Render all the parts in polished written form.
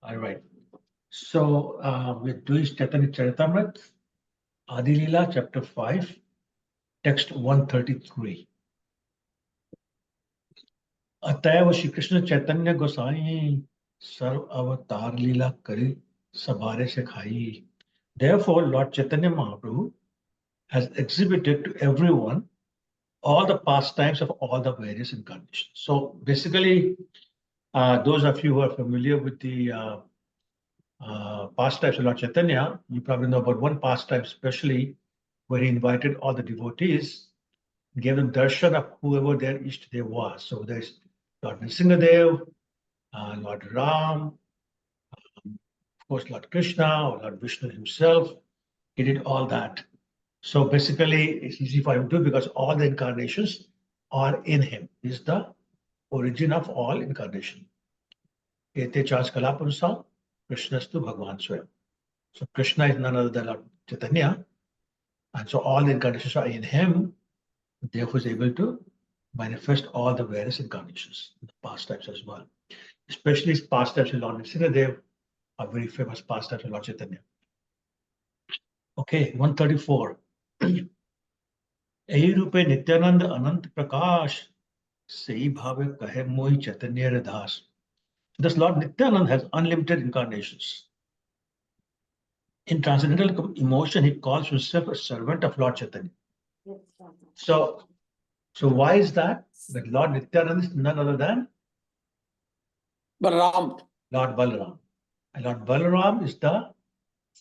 All right. So we're doing Chaitanya Charitamrita, Adi Lila, chapter 5, text 133. अतएव श्री कृष्ण चैतन्य गोसाई सर्व अवतार लीला करी सबारे से खाई. Therefore, Lord Chaitanya Mahaprabhu has exhibited to everyone all the pastimes of all the various incarnations. So basically, those of you who are familiar with the pastimes of Lord Chaitanya, you probably know about one pastime especially where he invited all the devotees, gave them darshan of whoever their Ishtadev was. So there's Lord Nrsimhadev, Lord Ram, of course Lord Krishna or Lord Vishnu himself. He did all that. So basically, it's easy for him to do because all the incarnations are in him. He's the origin of all incarnation. Ete chas kalapurusa, Krishnastu Bhagavan Swayam. So Krishna is none other than Lord Chaitanya. And so all the incarnations are in him. Therefore, is able to manifest all the various incarnations, the pastimes as well. Especially his pastimes of Lord Nityanand are very famous pastimes of Lord Chaitanya. Okay, 134. यही रूपे नित्यानंद अनंत प्रकाश सही भावे कहे मोहि Chaitanya Das. Thus Lord Nityanand has unlimited incarnations. In transcendental emotion, he calls himself a servant of Lord Chaitanya. So why is that? That Lord Nityanand is none other than Balaram. Lord Balaram. And Lord Balaram is the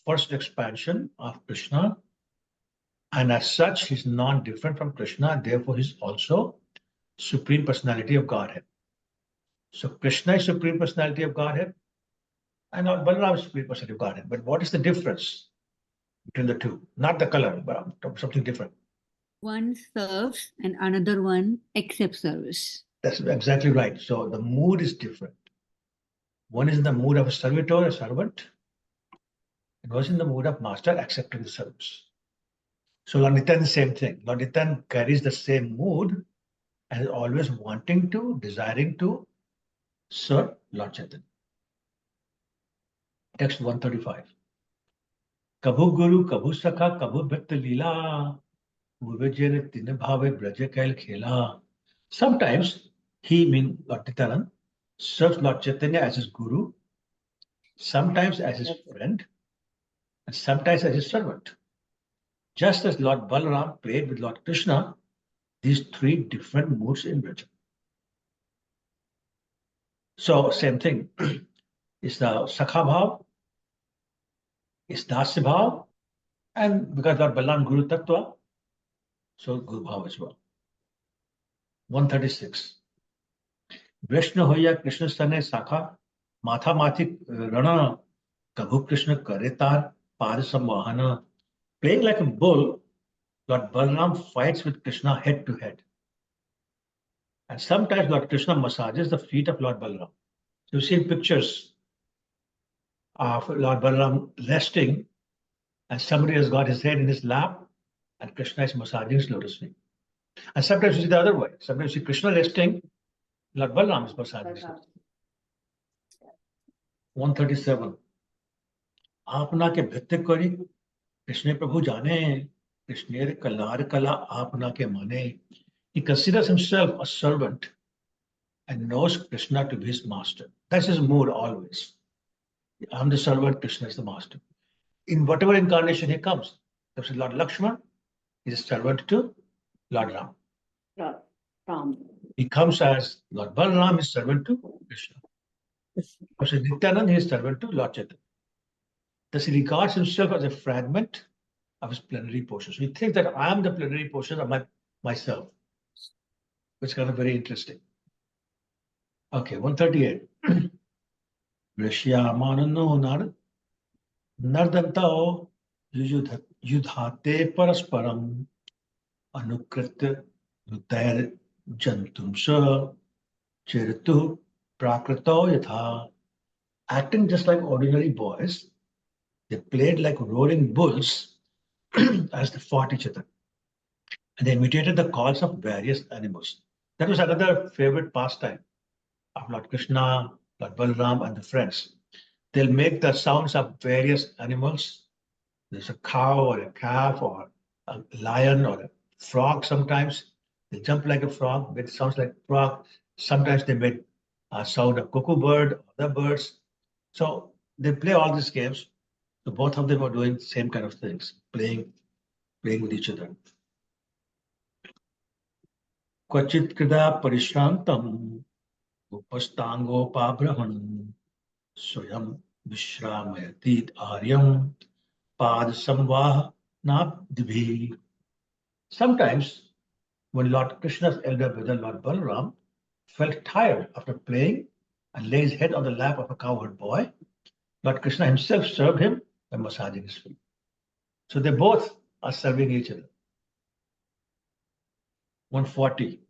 first expansion of Krishna. And as such, he's non-different from Krishna. Therefore, he's also Supreme Personality of Godhead. So Krishna is Supreme Personality of Godhead. And Lord Balaram is Supreme Personality of Godhead. But what is the difference between the two? Not the color, but something different. One serves and another one accepts service. That's exactly right. So the mood is different. One is in the mood of a servitor, a servant, and one is in the mood of master accepting the service. So Lord Nityanand, the same thing. Lord Nityanand carries the same mood and is always wanting to, desiring to serve Lord Chaitanya. Text 135. Kabhu Guru, Kabhu Sakha, Kabhu Bhakta Lila, Vivajene Tine Bhave Braja Kail Khela. Sometimes he, means Lord Nityanand, serves Lord Chaitanya as his guru, sometimes as his friend, and sometimes as his servant. Just as Lord Balaram played with Lord Krishna, these three different moods in Braja. So same thing. It's the Sakha Bhav, it's Dasya Bhav, and because Lord Balaram Guru Tattva, so Guru Bhav as well. 136. Vishnu Hoya Krishna Stane Sakha, Matha Mathi Rana, Kabhu Krishna Karetar, Parisam Vahana. Playing like a bull, Lord Balaram fights with Krishna head to head. And sometimes Lord Krishna massages the feet of Lord Balaram. So you see pictures of Lord Balaram resting, and somebody has got his head in his lap, and Krishna is massaging his lotus feet. And sometimes you see the other way. Sometimes you see Krishna resting, Lord Balaram is massaging his lotus feet. 137. आपना के भित्ते करी कृष्ण प्रभु जाने कृष्णेर colour कला आपना के माने. He considers himself a servant and knows Krishna to be his master. That's his mood always. I'm the servant, Krishna is the master. In whatever incarnation he comes, there's Lord Lakshman, he's a servant to Lord Ram. Ram. He comes as Lord Balaram, is servant to Krishna. So Nityanand, he is servant to Lord Chaitanya. Thus he regards himself as a fragment of his plenary portion. So he thinks that I am the plenary portion of myself, which is kind of very interesting. Okay, 138. Rishya Manano Nar Nardantao Yudhate Parasparam Anukrit Nutair Jantumsa Chiritu Prakrito Yatha. Acting just like ordinary boys, they played like roaring bulls as they fought each other. And they imitated the calls of various animals. That was another favorite pastime of Lord Krishna, Lord Balaram, and the friends. They'll make the sounds of various animals. There's a cow or a calf or a lion or a frog sometimes. They jump like a frog, it sounds like a frog. Sometimes they make a sound of cuckoo bird, other birds. So they play all these games. So both of them are doing the same kind of things, playing with each other. Kvachit krida parishrantam upastangopabrahan swayam vishramayati aryam pad samvah nabdibhi. Sometimes when Lord Krishna's elder brother, Lord Balaram, felt tired after playing and lay his head on the lap of a cowherd boy, Lord Krishna himself served him by massaging his feet. So they both are serving each other. 140.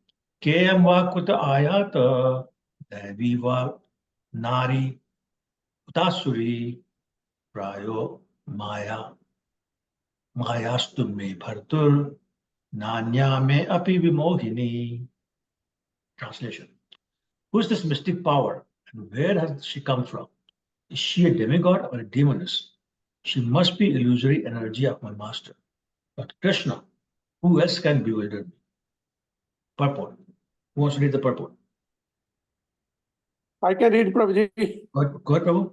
Keyam va kuta ayata devi va nari utasuri prayo maya mayastu me bhartur nanya me api vimohini. Translation. Who is this mystic power and where has she come from? Is she a demigod or a demoness? She must be illusory energy of my master. But Krishna, who else can bewilder me? Purport. Who wants to read the purport? I can read, Prabhuji. Go ahead, Prabhu.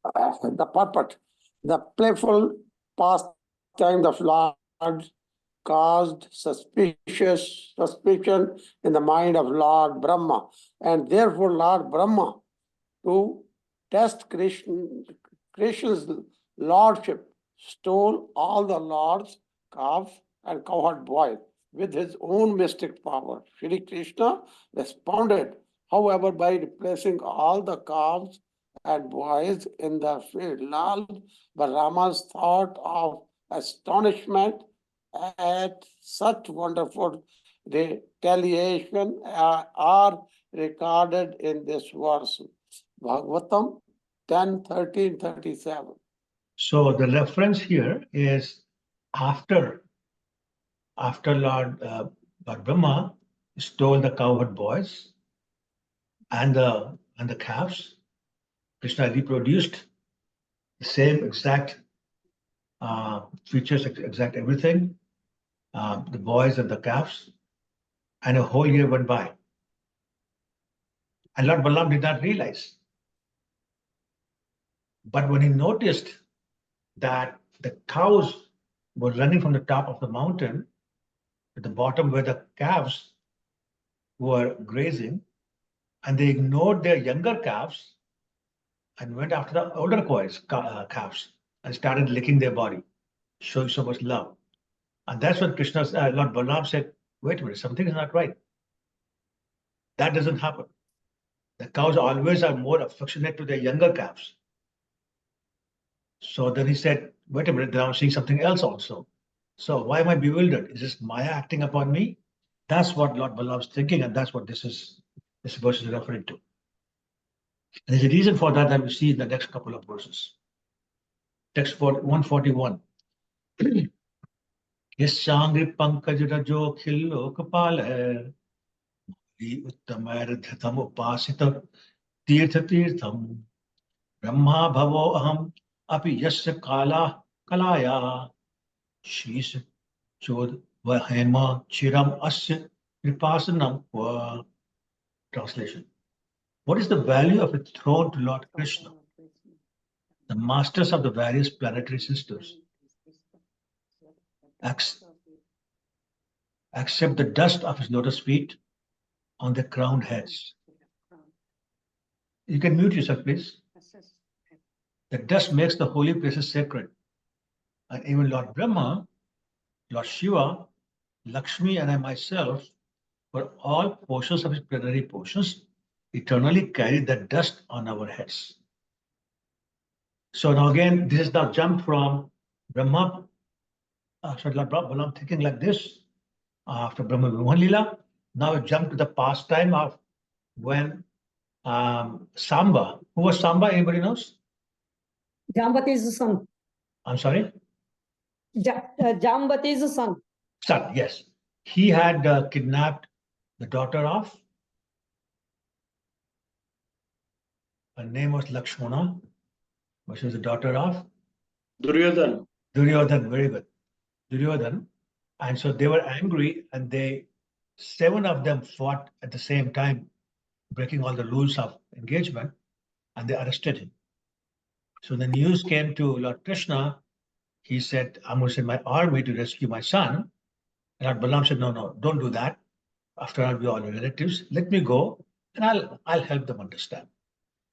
The purport. The playful pastime of Lord caused suspicion in the mind of Lord Brahma, and therefore Lord Brahma, to test Krishna's lordship, stole all the Lord's calves and cowherd boys with his own mystic power. Sri Krishna responded, however, by replacing all the calves and boys in the field. Lord Balama's thought of astonishment at such wonderful retaliation are recorded in this verse. Bhagavatam 10:13-37. So the reference here is after Lord Brahma stole the cowherd boys and the calves. Krishna reproduced the same exact features, exact everything, the boys and the calves, and a whole year went by. And Lord Balaram did not realize. But when he noticed that the cows were running from the top of the mountain to the bottom where the calves were grazing, and they ignored their younger calves and went after the older calves and started licking their body, showing so much love. And that's when Lord Balaram said, wait a minute, something is not right. That doesn't happen. The cows always are more affectionate to their younger calves. So then he said, wait a minute, then I'm seeing something else also. So why am I bewildered? Is this Maya acting upon me? That's what Lord Balaram's thinking, and that's what this verse is referring to. And there's a reason for that we see in the next couple of verses. Text 141. Yashangri pankaj rajo khillo kapal uttamardhatam upasita tirtham brahma bhavo aham api yasya kalaya sheesh chod vahema chiram asya vipasanam. Translation. What is the value of a throne to Lord Krishna, the masters of the various planetary systems? Accept the dust of his lotus feet on their crowned heads. You can mute yourself, please. The dust makes the holy places sacred. And even Lord Brahma, Lord Shiva, Lakshmi, and I myself were all portions of his plenary portions, eternally carry that dust on our heads. So now again, this is now jump from Brahma, Lord Balaram thinking like this, after Brahma Vimohan Lila. Now we jump to the pastime of when Samba, who was Samba, anybody knows? Jambati's son. I'm sorry? Jambati's son. Son, yes. He had kidnapped the daughter of, her name was Lakshmana, but she was the daughter of Duryodhan. Duryodhan, very good. Duryodhan. And so they were angry, and 7 of them fought at the same time, breaking all the rules of engagement, and they arrested him. So the news came to Lord Krishna. He said, I'm going to send my army to rescue my son. And Lord Balaram said, no, don't do that. After all, we are all relatives. Let me go, and I'll help them understand.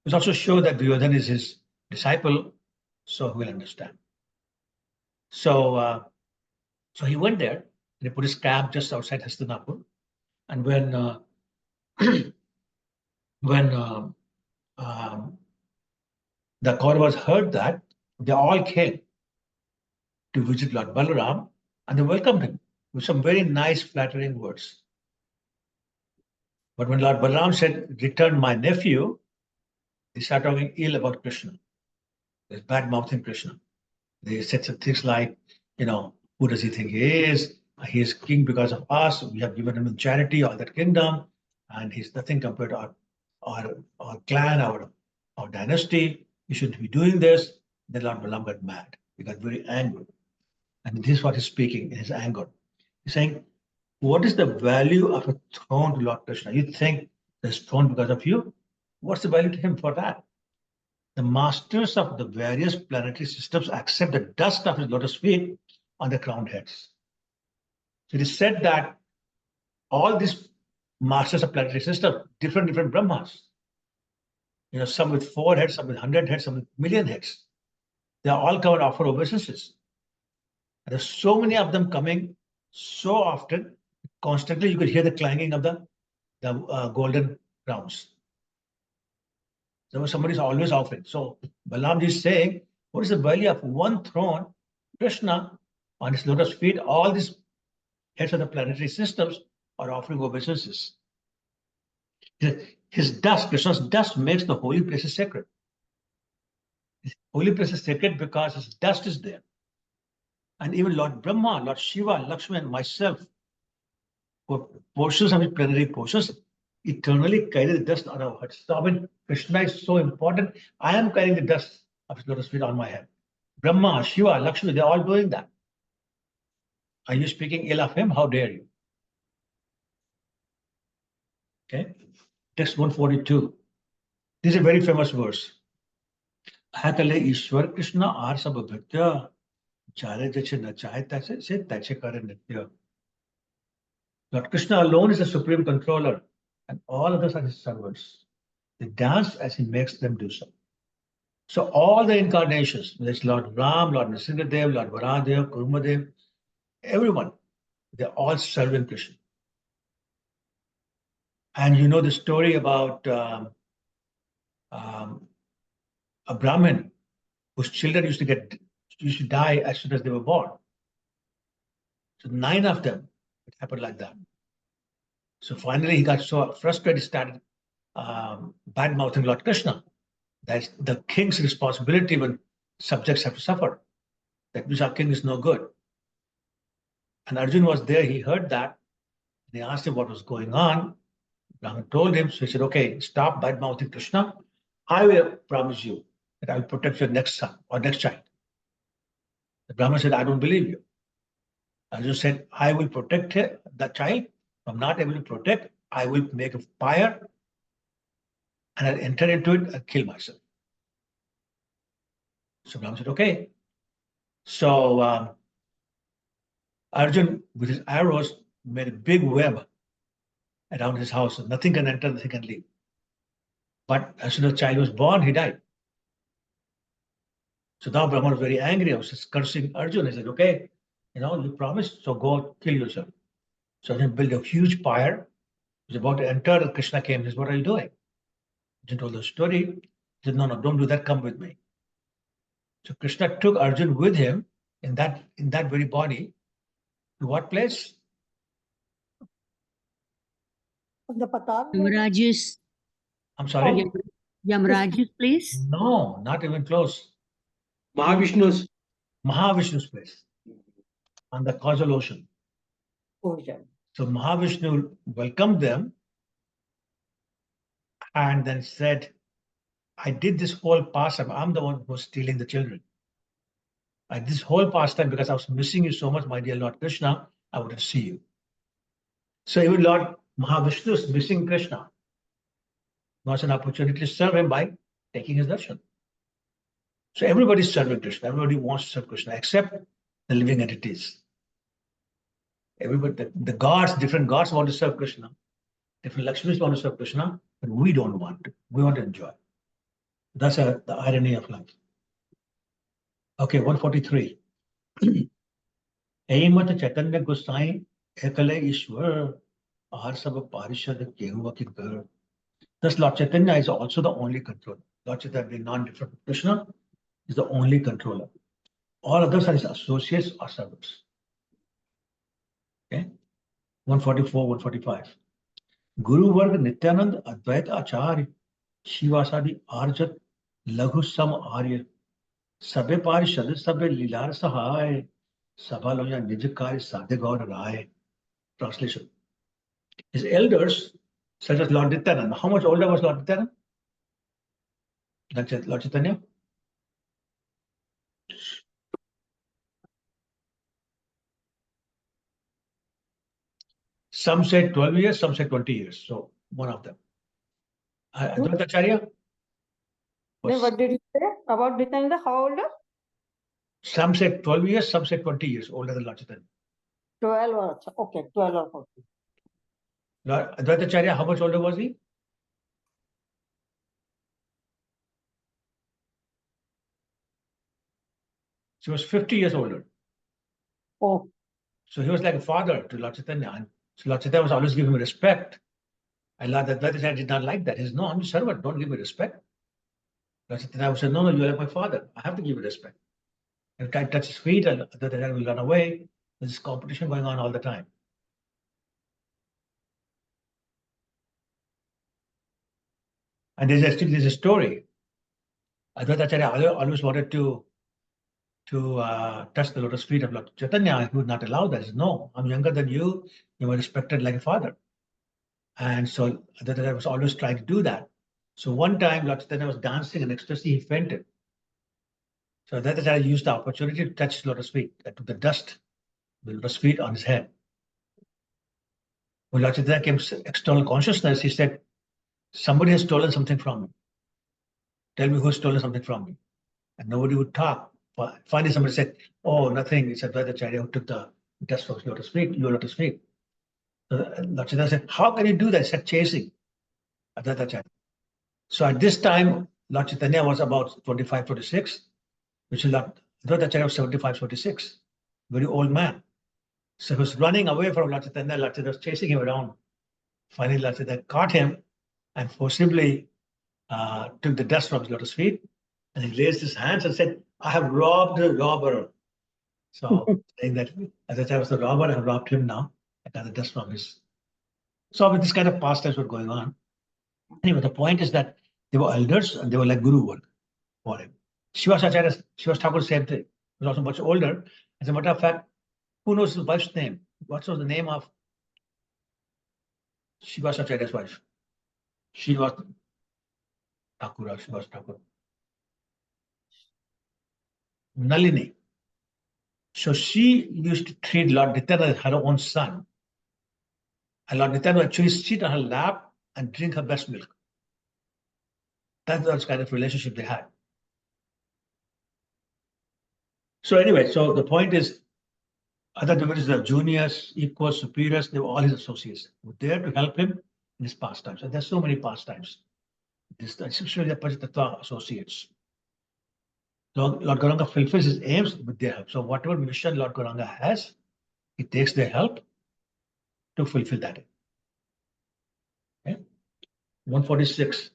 It also show that Duryodhan is his disciple, so he will understand. So he went there, and he put his camp just outside Hastinapur. And when the Kauravas heard that, they all came to visit Lord Balaram, and they welcomed him with some very nice, flattering words. But when Lord Balaram said, return my nephew, they started talking ill about Krishna. There's bad mouthing Krishna. They said some things like, who does he think he is? He is king because of us. We have given him in charity all that kingdom, and he's nothing compared to our clan, our dynasty. You shouldn't be doing this. Then Lord Balaram got mad. He got very angry. And this is what he's speaking in his anger. He's saying, what is the value of a throne to Lord Krishna? You think there's throne because of you? What's the value to him for that? The masters of the various planetary systems accept the dust of his lotus feet on their crowned heads. So it is said that all these masters of planetary systems, different Brahmas, some with 4 heads, some with 100 heads, some with 1,000,000 heads, they are all come and offer obeisances. And there's so many of them coming so often, constantly you could hear the clanging of the golden crowns. So somebody's always offering. So Balaramji is saying, what is the value of one throne? Krishna, on his lotus feet, all these heads of the planetary systems are offering obeisances. His dust, Krishna's dust, makes the holy places sacred. His holy place is sacred because his dust is there. And even Lord Brahma, Lord Shiva, Lakshmi, and myself, for portions of his plenary portions, eternally carry the dust on our heads. So when Krishna is so important, I am carrying the dust of his lotus feet on my head. Brahma, Shiva, Lakshmi, they're all doing that. Are you speaking ill of him? How dare you? Okay. Text 142. This is a very famous verse. Hakale Ishwar Krishna ar sab bhatya chare jache na chahe tache se tache kare nitya. Lord Krishna alone is the supreme controller, and all others are his servants. They dance as he makes them do so. So all the incarnations, whether it's Lord Ram, Lord Nrsimhadev, Lord Varahadev, Kurmadev, everyone, they're all serving Krishna. And you know the story about a Brahmin whose children used to die as soon as they were born. So 9 of them, it happened like that. So finally he got so frustrated, he started bad-mouthing Lord Krishna. That's the king's responsibility when subjects have to suffer. That means our king is no good. And Arjun was there, he heard that, and he asked him what was going on. Brahman told him, so he said, okay, stop bad-mouthing Krishna. I will promise you that I will protect your next son or next child. The Brahman said, I don't believe you. Arjun said, I will protect the child. If I'm not able to protect, I will make a fire and I'll enter into it and kill myself. So Brahman said, okay. So Arjun, with his arrows, made a big web around his house. So nothing can enter, nothing can leave. But as soon as the child was born, he died. So now Brahman was very angry. I was just cursing Arjun. He said, okay, you promised, so go kill yourself. So he built a huge pyre. He was about to enter. Krishna came. He said, what are you doing? Arjun told the story. He said, no, don't do that. Come with me. So Krishna took Arjun with him in that very body. To what place? The Patal. Yamaraj's, I'm sorry? Yamaraj's place. No, not even close. Mahavishnu's. Mahavishnu's place on the causal ocean. Ocean. So Mahavishnu welcomed them and then said, I did this whole pastime. I'm the one who was stealing the children. I did this whole pastime because I was missing you so much, my dear Lord Krishna. I wanted to see you. So even Lord Mahavishnu is missing Krishna. Now it's an opportunity to serve him by taking his darshan. So everybody's serving Krishna. Everybody wants to serve Krishna except the living entities. Everybody, the gods, different gods want to serve Krishna. Different Lakshmis want to serve Krishna, but we don't want to. We want to enjoy. That's the irony of life. Okay, 143. Aimat Chaitanya Gosai Ekale Ishwar Ahar Sab Parishad Kehuva Kinkar. Thus Lord Chaitanya is also the only controller. Lord Chaitanya being non-different from Krishna is the only controller. All others are his associates or servants. Okay, 144, 145. Guru Varg Nityanand Advaita Acharya Shivasadi Arjat Laghu Sam Arya Sabe Parishad Sabe Lilar Sahai Sabaloya Nijakari Sadegor Rai. Translation. His elders, such as Lord Nityanand. How much older was Lord Nityanand? Lord Chaitanya? Some said 12 years, some said 20 years. So one of them. Advaita Acharya? Then what did you say about Nityananda? How old? Some said 12 years, some said 20 years older than Lord Chaitanya. 12 or okay, 12 or 14. Lord Advaita Acharya, how much older was he? He was 50 years older. Oh, So he was like a father to Lord Chaitanya. And so Lord Chaitanya was always giving him respect. And Lord Advaita Acharya did not like that. He said, no, I'm your servant. Don't give me respect. Lord Chaitanya said, no, you're like my father. I have to give you respect. If I touch his feet, Advaita Acharya will run away. There's this competition going on all the time. And there's a story. Advaita Acharya always wanted to touch the lotus feet of Lord Chaitanya. He would not allow that. He said, no, I'm younger than you. You were respected like a father. And so Advaita Acharya was always trying to do that. So one time Lord Chaitanya was dancing in ecstasy, he fainted. So Advaita Acharya used the opportunity to touch lotus feet, and took the dust, the lotus feet on his head. When Lord Chaitanya came to external consciousness, he said, somebody has stolen something from me. Tell me who has stolen something from me. And nobody would talk. Finally, somebody said, oh, nothing. It's Advaita Acharya who took the dust from your lotus feet. So Lord Chaitanya said, how can you do that? He said, chasing Advaita Acharya. So at this time, Lord Chaitanya was about 25, 26, which is Advaita Acharya was 75, 76, very old man. So he was running away from Lord Chaitanya. Lord Chaitanya was chasing him around. Finally, Lord Chaitanya caught him and forcibly took the dust from his lotus feet, and he raised his hands and said, I have robbed the robber. So saying that as I was the robber, I have robbed him now. I got the dust from his. So with this kind of pastimes were going on. Anyway, the point is that they were elders and they were like guru work for him. Shivasacharya, Thakur, same thing. He was also much older. As a matter of fact, who knows his wife's name? What was the name of Shivasacharya's wife? She was Thakur. Nalini. So she used to treat Lord Nityananda as her own son. And Lord Nityananda would actually sit on her lap and drink her breast milk. That's the kind of relationship they had. So anyway, so the point is, other devotees, the juniors, equals, superiors, they were all his associates. They were there to help him in his pastimes. And there's so many pastimes. This especially the Pajatattva associates. Lord Gauranga fulfills his aims with their help. So whatever mission Lord Gauranga has, he takes their help to fulfill that. Okay? 146.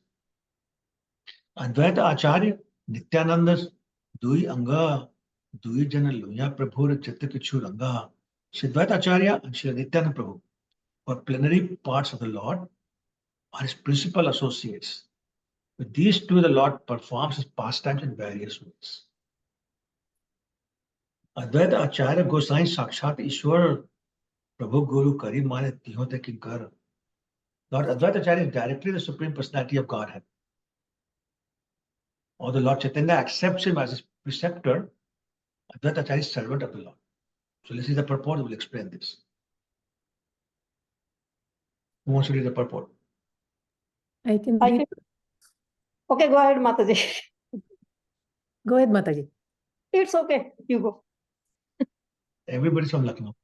Advaita Acharya, Nityananda's Dui Anga, Dui Jana Lunya Prabhu Chitta Kichu Ranga. Advaita Acharya and Sri Nityananda Prabhu were plenary parts of the Lord, are his principal associates. With these two, the Lord performs his pastimes in various ways. Advaita Acharya Gosai Sakshat Ishwar Prabhu Guru Kari Mane Tihote Kinkar. Lord Advaita Acharya is directly the Supreme Personality of Godhead. Although Lord Chaitanya accepts him as his preceptor, Advaita Acharya is servant of the Lord. So let's see the purport, we'll explain this. Who wants to read the purport? I can I read. can- Okay, go ahead, Mataji. Go ahead, Mataji. It's okay. You go. Everybody's from Lucknow.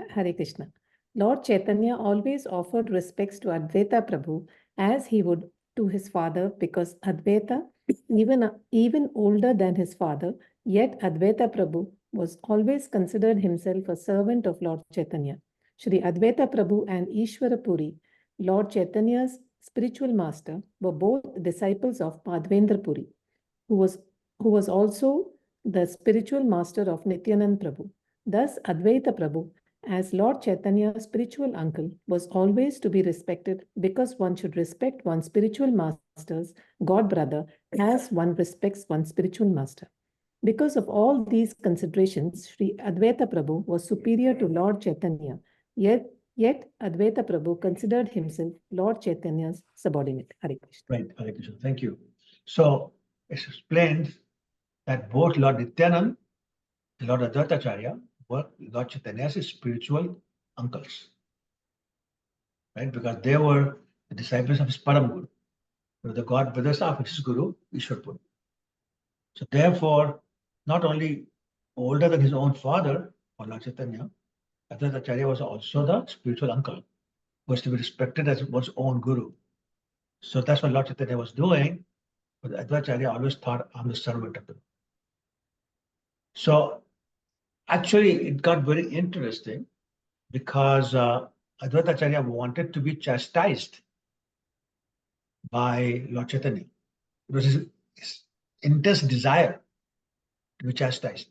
Hare Krishna. Lord Chaitanya always offered respects to Advaita Prabhu as he would to his father, because Advaita, even older than his father, yet Advaita Prabhu was always considered himself a servant of Lord Chaitanya. Shri Advaita Prabhu and Ishwara Puri, Lord Chaitanya's spiritual master, were both disciples of Madhvendra Puri, who was also the spiritual master of Nityanand Prabhu. Thus, Advaita Prabhu, as Lord Chaitanya's spiritual uncle, was always to be respected, because one should respect one's spiritual master's god brother as one respects one's spiritual master. Because of all these considerations, Sri Advaita Prabhu was superior to Lord Chaitanya, yet Advaita Prabhu considered himself Lord Chaitanya's subordinate. Hare Krishna. Right, Hare Krishna. Thank you. So it's explained that both Lord Nityanand and Lord Advaita Acharya were Lord Chaitanya's spiritual uncles. Right? Because they were the disciples of his Param Guru. They were the god brothers of his Guru, Ishwar Puri. So therefore, not only older than his own father, or Lord Chaitanya, Advaita Acharya was also the spiritual uncle, who was to be respected as one's own Guru. So that's what Lord Chaitanya was doing. But Advaita Acharya always thought, I'm the servant of the Lord. So actually, it got very interesting because Advaita Acharya wanted to be chastised by Lord Chaitanya. It was his intense desire to be chastised.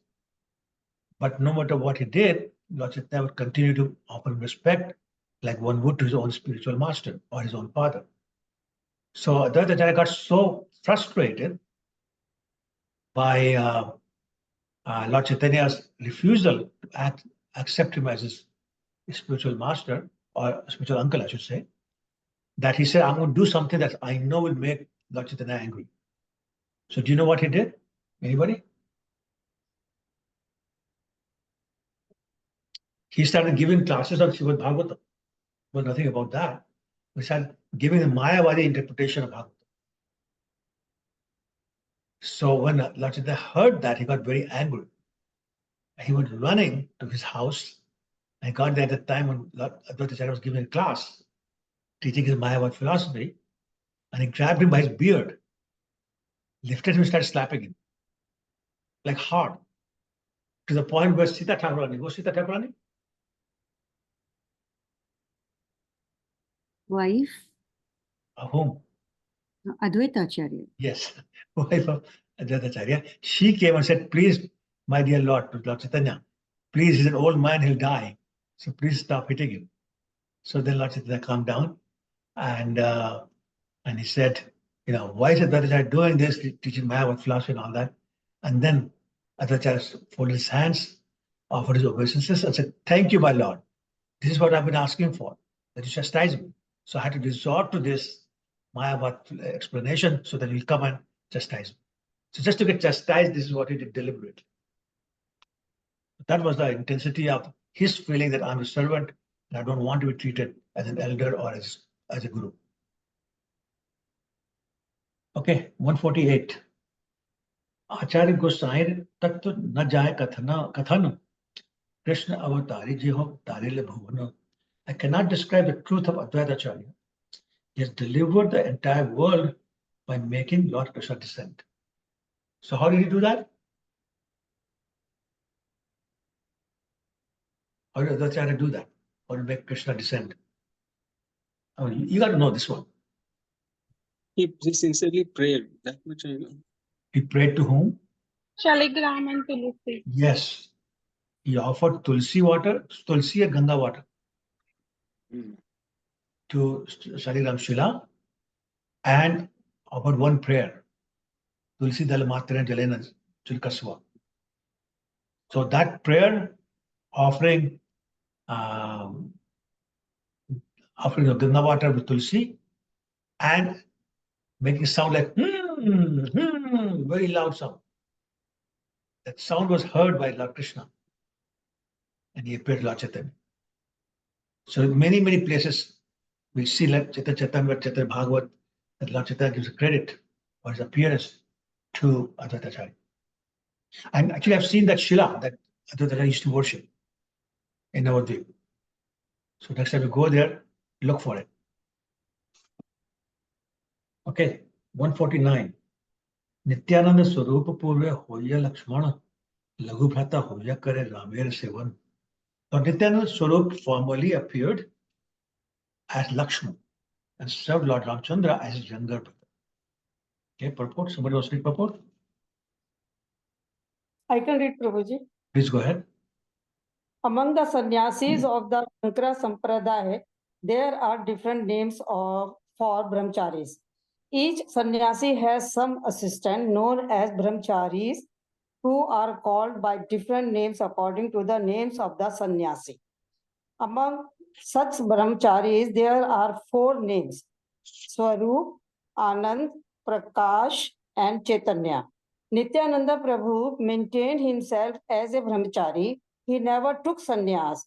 But no matter what he did, Lord Chaitanya would continue to offer him respect like one would to his own spiritual master or his own father. So Advaita Acharya got so frustrated by Lord Chaitanya's refusal to accept him as his spiritual master or spiritual uncle, I should say, that he said, I'm going to do something that I know will make Lord Chaitanya angry. So do you know what he did? Anybody? He started giving classes on Srimad Bhagavatam. Well, nothing about that. He started giving the Mayavadi interpretation of Bhagavatam. So when Lord Chaitanya heard that, he got very angry. He went running to his house. I got there at the time when Lord Advaita Acharya was giving a class, teaching his Mayavad philosophy, and he grabbed him by his beard, lifted him and started slapping him, like hard, to the point where Sita Thakurani, was Sita Thakurani? Wife, Of whom? Advaita Acharya. Yes, wife of Advaita Acharya. She came and said, please, my dear Lord, to Lord Chaitanya, please, he's an old man, he'll die. So please stop hitting him. So then Lord Chaitanya calmed down and he said, why is Advaita Acharya doing this, teaching Mayavad philosophy and all that? And then Advaita Acharya folded his hands, offered his obeisances and said, thank you, my Lord. This is what I've been asking for, that you chastise me. So I had to resort to this Mayavad explanation so that he'll come and chastise me. So just to get chastised, this is what he did deliberately. That was the intensity of his feeling that I'm a servant and I don't want to be treated as an elder or as a guru. Okay, 148. Acharya Gosai Tattva Na Jaya Kathana Krishna Avatari Jiho Tarile Bhuvana. I cannot describe the truth of Advaita Acharya. He has delivered the entire world by making Lord Krishna descend. So how did he do that? How did Advaita Acharya do that? How to make Krishna descend? I mean, you got to know this one. He sincerely prayed. That much I know. He prayed to whom? Shaligram and Tulsi. Yes. He offered Tulsi water, Tulsi and Ganga water to Shaligram Shila and offered one prayer. Tulsi Dal Matra Jalena Chulkaswa. So that prayer offering offering the Ganga water with tulsi and making sound like very loud sound. That sound was heard by Lord Krishna, and he appeared Lord Chaitanya. So in many, many places we see like Chaitanya Bhagavat, that Lord Chaitanya gives a credit for his appearance to Advaitacharya. And actually I've seen that Shila that Advaitacharya used to worship in Navadvip. So next time you go there, look for it. Okay, 149. Nityananda Swarupa Purve Hoya Lakshmana Laghu Bhrata Hoya Kare Ramer Sevan. So Nityananda Swarup formally appeared as Lakshman and served Lord Ramchandra as his younger brother. Okay, purport. Somebody wants to read purport? I can read, Prabhuji. Please go ahead. Among the sannyasis of the Shankara Sampradaya, there are different names for brahmacharis. Each sannyasi has some assistant known as brahmacharis who are called by different names according to the names of the sannyasi. Among such brahmacharis, there are 4 names: Swarup, Anand, Prakash, and Chaitanya. Nityananda Prabhu maintained himself as a brahmachari. He never took sannyas.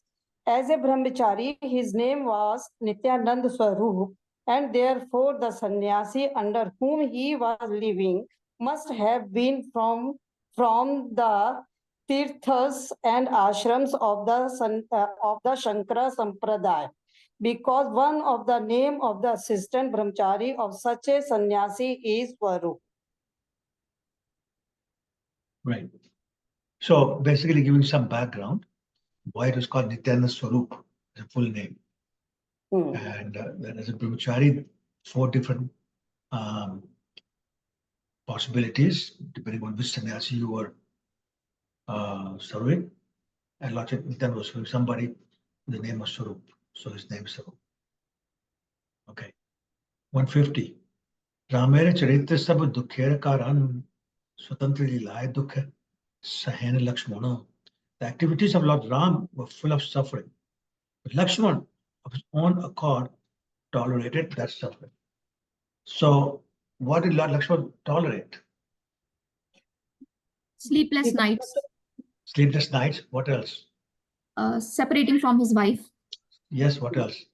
As a brahmachari, his name was Nityananda Swarup, and therefore the sannyasi under whom he was living must have been from the tirthas and ashrams of the Shankara Sampradaya, because one of the name of the assistant brahmachari of such a sannyasi is Swarup. Right. So basically giving some background why it was called Nityananda Swarup, the full name. And then as a brahmachari, 4 different possibilities depending on which sannyasi you were serving. And Lord Nityananda was serving somebody with the name of Swarup. So his name is Swarup. Okay. 150. Ramere Charitra Sab Dukher Karan Swatantra Lilaye Dukh Sahen Lakshmana. The activities of Lord Ram were full of suffering. But Lakshman, of his own accord, tolerated that suffering. So, what did Lord Lakshman tolerate? Sleepless nights, Sleepless nights. What else? separating from his wife. Yes, what else?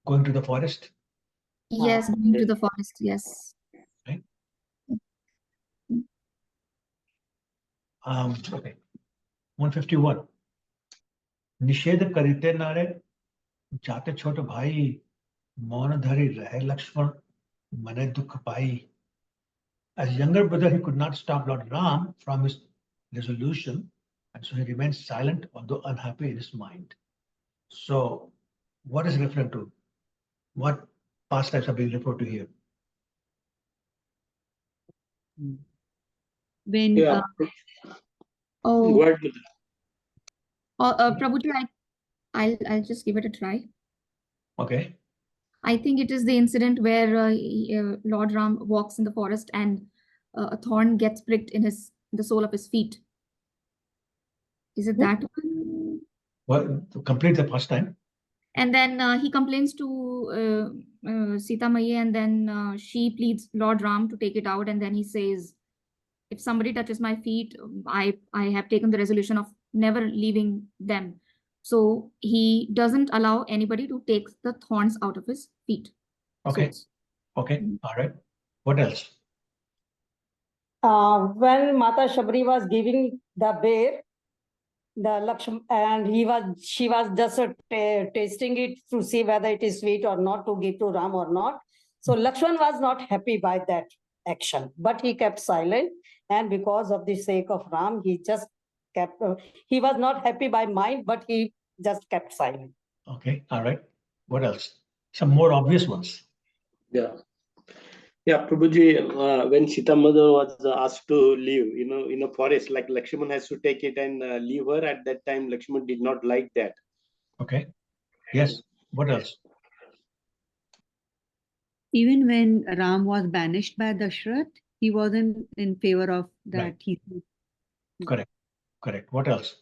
Going to the forest. Yes, going to the forest. Yes. Right. Okay. 151. निषेध करते नारे जाते छोट भाई मौन धरी रहे लक्ष्मण मने दुख पाई. As younger brother, he could not stop Lord Ram from his resolution, and so he remained silent, although unhappy in his mind. So, what is referring to? What pastimes are being referred to here? When Yeah. Oh, Go ahead with that. Prabhuji, I'll just give it a try. Okay. I think it is the incident where Lord Ram walks in the forest and a thorn gets pricked in the sole of his feet. Is it that one? Well, to complete the pastime. And then he complains to Sita Maiya, and then she pleads Lord Ram to take it out, and then he says, if somebody touches my feet, I have taken the resolution of never leaving them. So he doesn't allow anybody to take the thorns out of his feet. Okay. Soles. Okay. All right. What else? When Mata Shabri was giving the bear, the Lakshman, and she was just tasting it to see whether it is sweet or not, to give to Ram or not. So Lakshman was not happy by that action, but he kept silent, and because of the sake of Ram, he just kept. He was not happy by mind, but he just kept silent. Okay. All right. What else? Some more obvious ones. Yeah. Yeah, Prabhuji, when Sita Mother was asked to leave, in a forest, like Lakshman has to take it and leave her. At that time, Lakshman did not like that. Okay. Yes. What else? even when Ram was banished by Dashrath, he wasn't in favor of that. Right. He said, Correct. Correct. What else?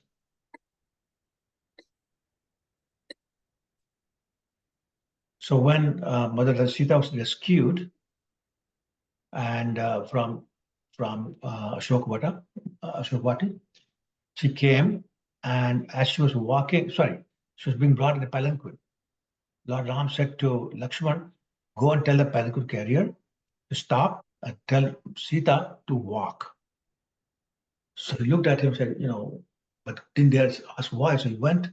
So when Mother Sita was rescued and from Ashokvati, she came, and as she was walking, she was being brought in a palanquin. Lord Ram said to Lakshman, "Go and tell the palanquin carrier to stop and tell Sita to walk." So he looked at him and said, but didn't dare ask why. So he went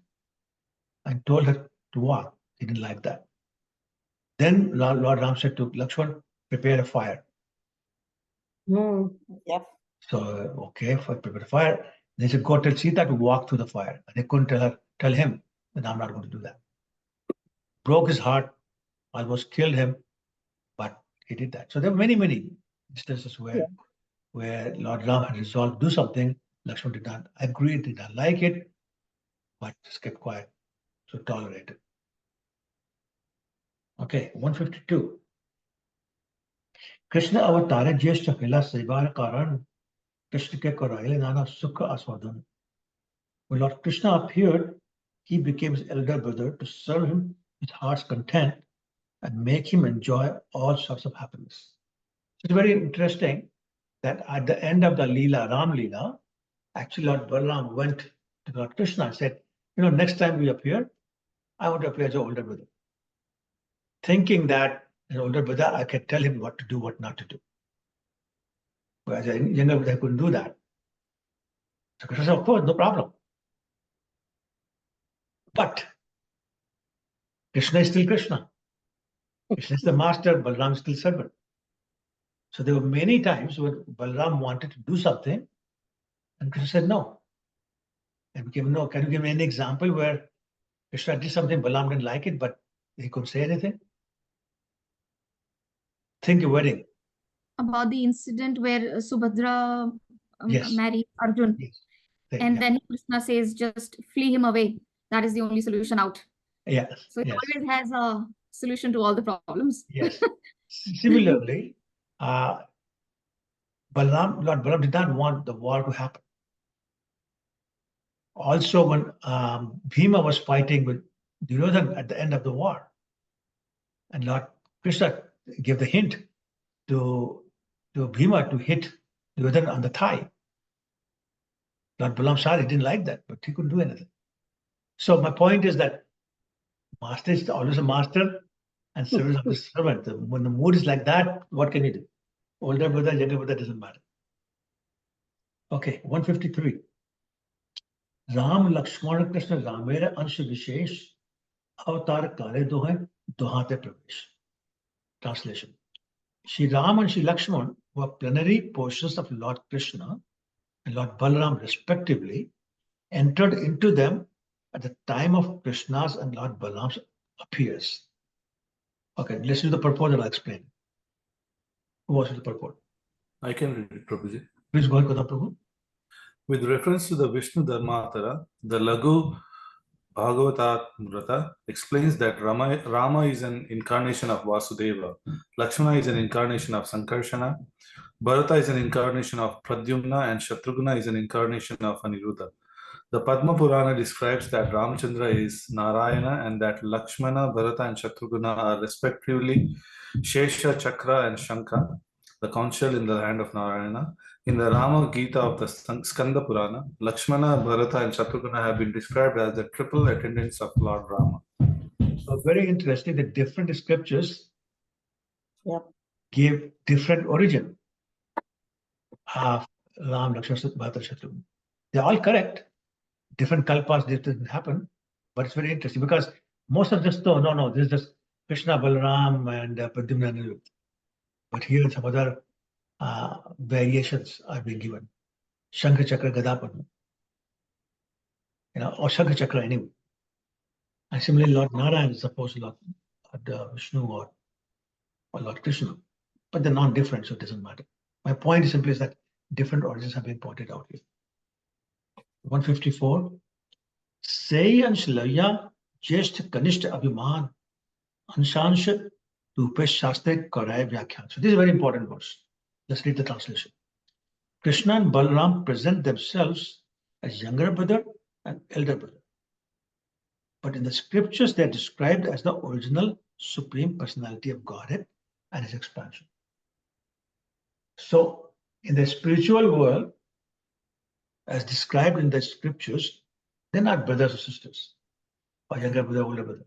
and told her to walk. He didn't like that. Then Lord Ram said to Lakshman, "Prepare a fire." Yep. So, okay, prepare a fire. They said, "Go tell Sita to walk through the fire." And they couldn't tell him that I'm not going to do that. Broke his heart, almost killed him, but he did that. So there were many instances where Lord Ram had resolved to do something. Lakshman did not agree, did not like it, but just kept quiet. So tolerated. Okay, 152. Krishna avatare jyeshta hila sevar karan Krishna ke koraile nana sukha aswadan. When Lord Krishna appeared, he became his elder brother to serve him with heart's content and make him enjoy all sorts of happiness. It's very interesting that at the end of the Lila, Ram Lila, actually Lord Balaram went to Lord Krishna and said, next time we appear, I want to appear as your older brother. Thinking that as an older brother, I can tell him what to do, what not to do. But as a younger brother, I couldn't do that. So Krishna said, of course, no problem. But Krishna is still Krishna. Krishna is the master, Balaram is still servant. So there were many times when Balaram wanted to do something and Krishna said no. And became no. Can you give me any example where Krishna did something, Balaram didn't like it, but he couldn't say anything? Think a wedding. About the incident where Subhadra Yes. married Arjun. Yes. And then Krishna says, just flee him away. That is the only solution out. Yes. So he always has a solution to all the problems. Yes. Similarly, Lord Balaram did not want the war to happen. Also, when Bhima was fighting with Duryodhana at the end of the war, and Lord Krishna gave the hint to Bhima to hit Duryodhana on the thigh. Lord Balaram Shah didn't like that, but he couldn't do anything. So my point is that master is always a master and servant of the servant. When the mood is like that, what can you do? Older brother, younger brother, doesn't matter. Okay, 153. Ram Lakshmana Krishna Ramera Ansha Vishesh Avatar Kale Dohe Dohate Pravesh. Translation. Shri Ram and Shri Lakshman were plenary portions of Lord Krishna and Lord Balaram respectively, entered into them at the time of Krishna's and Lord Balaram's appears. Okay, let's do the purport and I'll explain. Who was the purport? I can read it, Prabhuji. Please go ahead, Prabhu. With reference to the Vishnu Dharmatara, the Laghu Bhagavatamrita explains that Rama is an incarnation of Vasudeva, Lakshmana is an incarnation of Sankarshana, Bharata is an incarnation of Pradyumna, and Shatrughna is an incarnation of Aniruddha. The Padma Purana describes that Ramchandra is Narayana and that Lakshmana, Bharata, and Shatrughna are respectively Shesha, Chakra, and Shankha, the conch shell in the hand of Narayana. In the Rama Gita of the Skanda Purana, Lakshmana, Bharata, and Shatrughna have been described as the triple attendants of Lord Rama. So very interesting that different scriptures give different origin of Ram, Lakshmana, Bharata, Shatrughna. They're all correct. Different kalpas, this didn't happen, but it's very interesting because most of this, no, this is just Krishna, Balaram, and Pradyumna and Aniruddha. But here some other variations are being given. Shankha Chakra, Gada Padma. Or Shankha Chakra anyway. And similarly, Lord Narayan is supposed to Lord Vishnu or Lord Krishna. But they're not different, so it doesn't matter. My point is simply is that different origins have been pointed out here. 154. Say Anshilaya Jesht Kanishta Abhiman Anshansha Rupesh Shastre Karay Vyakhyan. So this is a very important verse. Let's read the translation. Krishna and Balaram present themselves as younger brother and elder brother. But in the scriptures, they are described as the original Supreme Personality of Godhead and his expansion. So, in the spiritual world, as described in the scriptures, they're not brothers or sisters, or younger brother, older brother.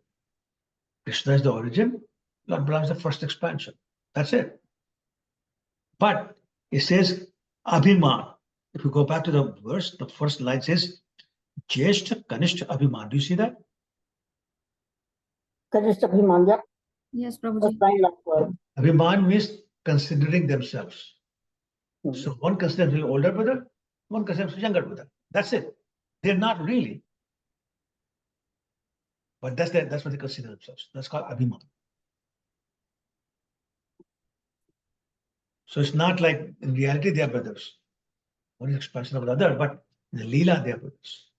Krishna is the origin, Lord Balaram is the first expansion. That's it. But it says Abhiman. If you go back to the verse, the first line says Jeshta Kanishta Abhiman. Do you see that? Kanishta Abhiman, yeah. Yes, First Prabhuji. line of word. Abhiman means considering themselves. So one considers the older brother, one considers the younger brother. That's it. They're not really. But that's what they consider themselves. That's called Abhiman. So it's not like in reality they are brothers. One is expansion of the other, but in the Lila they are brothers.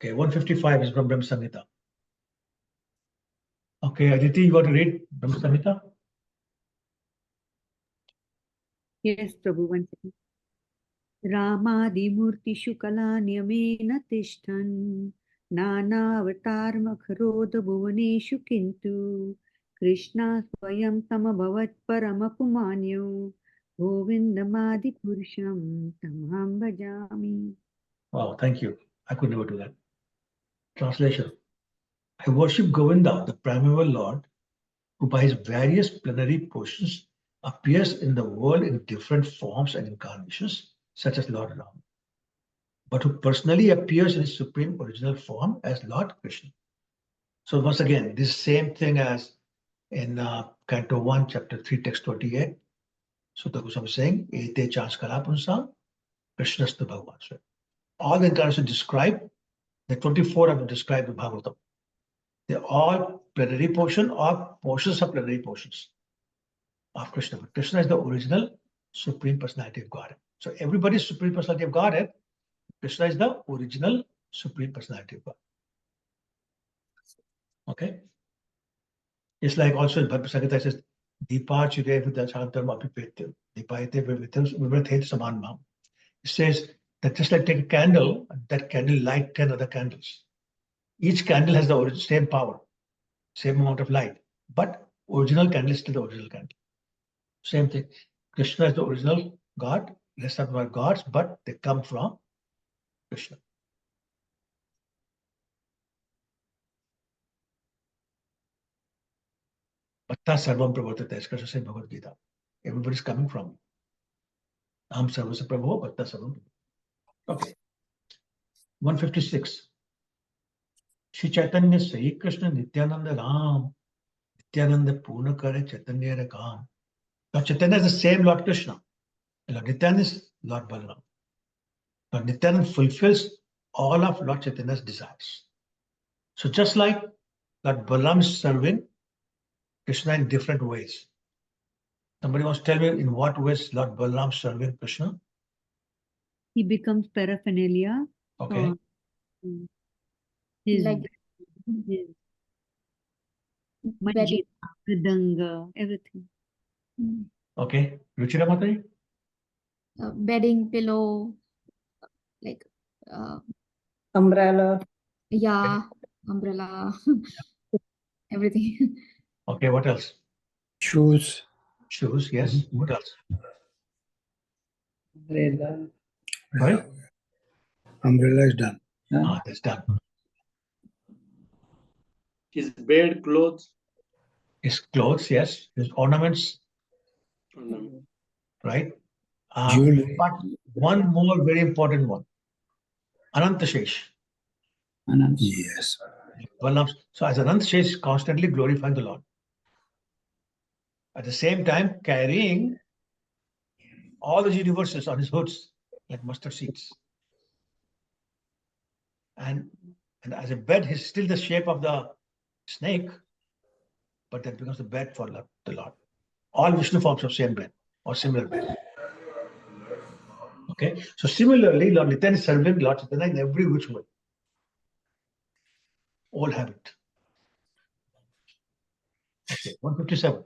Okay, 155 is from Brahma Samhita. Okay, Aditi, you want to read Brahma Samhita? Yes, Prabhu, one second. रामादिमूर्तिषु कलान्यमेन तिष्ठन् नानावतारमखरोदभुवनेषु किन्तु कृष्णा स्वयं समभवत् परमपुमान्यो गोविन्दमादिपुरुषं तमहं भजामि. Wow, thank you. I could never do that. Translation. I worship Govinda, the primeval Lord, who by his various plenary portions appears in the world in different forms and incarnations, such as Lord Ram, but who personally appears in his supreme original form as Lord Krishna. So once again, this same thing as in Canto 1, Chapter 3, Text 28. So the Goswami is saying, Ete Chanskara Punsa, Krishnastu Bhagavan. So all the incarnations describe, the 24 have described the Bhagavatam. They're all plenary portion or portions of plenary portions of Krishna. But Krishna is the original Supreme Personality of Godhead. So everybody's Supreme Personality of Godhead, Krishna is the original Supreme Personality of God. Okay? It's like also in Bhagavad Gita it says, Deepa Chire Vidachantam Apipetya, Deepayate Vivathet Saman Mam. It says that just like take a candle, that candle light 10 other candles. Each candle has the same power, same amount of light, but original candle is still the original candle. Same thing. Krishna is the original God, rest of them are gods, but they come from Krishna. Patta Sarvam Pravartate, as Krishna said in Bhagavad Gita. Everybody's coming from me. Aham Sarvasya Prabhu, Patta Sarvam. Okay. 156. Sri Chaitanya Sri Krishna Nityananda Ram. Nityananda Purna Kare Chaitanya Rakam. Lord Chaitanya is the same Lord Krishna. Lord Nityananda is Lord Balaram. Lord Nityananda fulfills all of Lord Chaitanya's desires. So just like Lord Balaram is serving Krishna in different ways. Somebody wants to tell me in what ways Lord Balaram serving Krishna? He becomes paraphernalia. Okay. His, Like his bedding. Mridanga, everything. Okay. Ruchira Mataji? Bedding, pillow, like Umbrella. yeah, umbrella, everything. Okay, what else? Shoes. Shoes, yes. What else? Umbrella. Right? Umbrella is done. That's done. His bed, clothes. His clothes, yes. His ornaments, right? Jewelry. But one more very important one. Anantashesh. Yes. So as Anantashesh constantly glorifying the Lord. At the same time, carrying all the universes on his hoods like mustard seeds. And as a bed, he's still the shape of the snake, but that becomes the bed for the Lord. All Vishnu forms of same bed or similar bed. Okay, so similarly, Lord Nityananda is serving Lord Chaitanya in every which way. All have it. Okay, 157.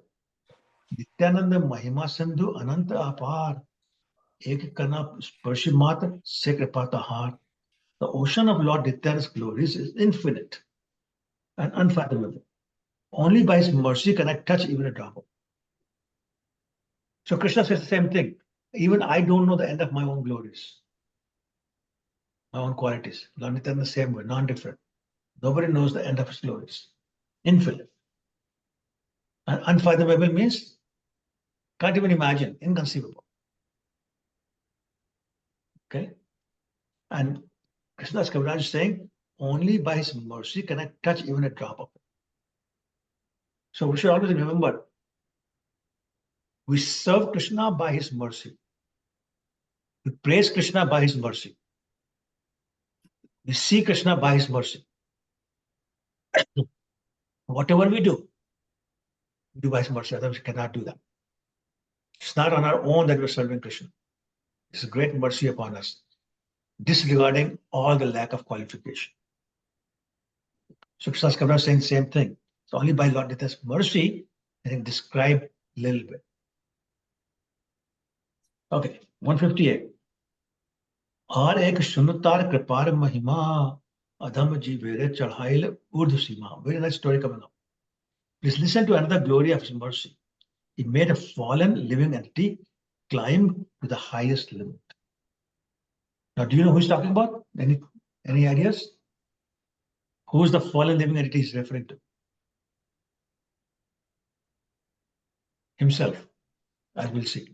Nityanand महिमा सिंधु अनंत अपार एक कना स्पर्शी मात्र से कृपाता हार. The ocean of Lord Nityananda's glories is infinite and unfathomable. Only by his mercy can I touch even a drop of it. So Krishna says the same thing. Even I don't know the end of my own glories, my own qualities. Lord Nityananda the same way, non-different. Nobody knows the end of his glories. Infinite. And unfathomable means can't even imagine, inconceivable. Okay? And Krishna Das Kavi is saying, only by his mercy can I touch even a drop of it. So we should always remember, we serve Krishna by his mercy. We praise Krishna by his mercy. We see Krishna by his mercy. Whatever we do by his mercy. Otherwise, we cannot do that. It's not on our own that we're serving Krishna. It's a great mercy upon us, disregarding all the lack of qualification. So Krishna's Kaviraj is saying the same thing. So only by Lord Nityananda's mercy, I can describe a little bit. Okay, 158. और एक सुनतार कृपार महिमा अधम जीवेरे चढ़ाइल ऊर्ध्व सीमा. Very nice story coming up. Please listen to another glory of his mercy. He made a fallen living entity climb to the highest limit. Now, do you know who he's talking about? Any ideas? Who is the fallen living entity he's referring to? Himself, as we'll see.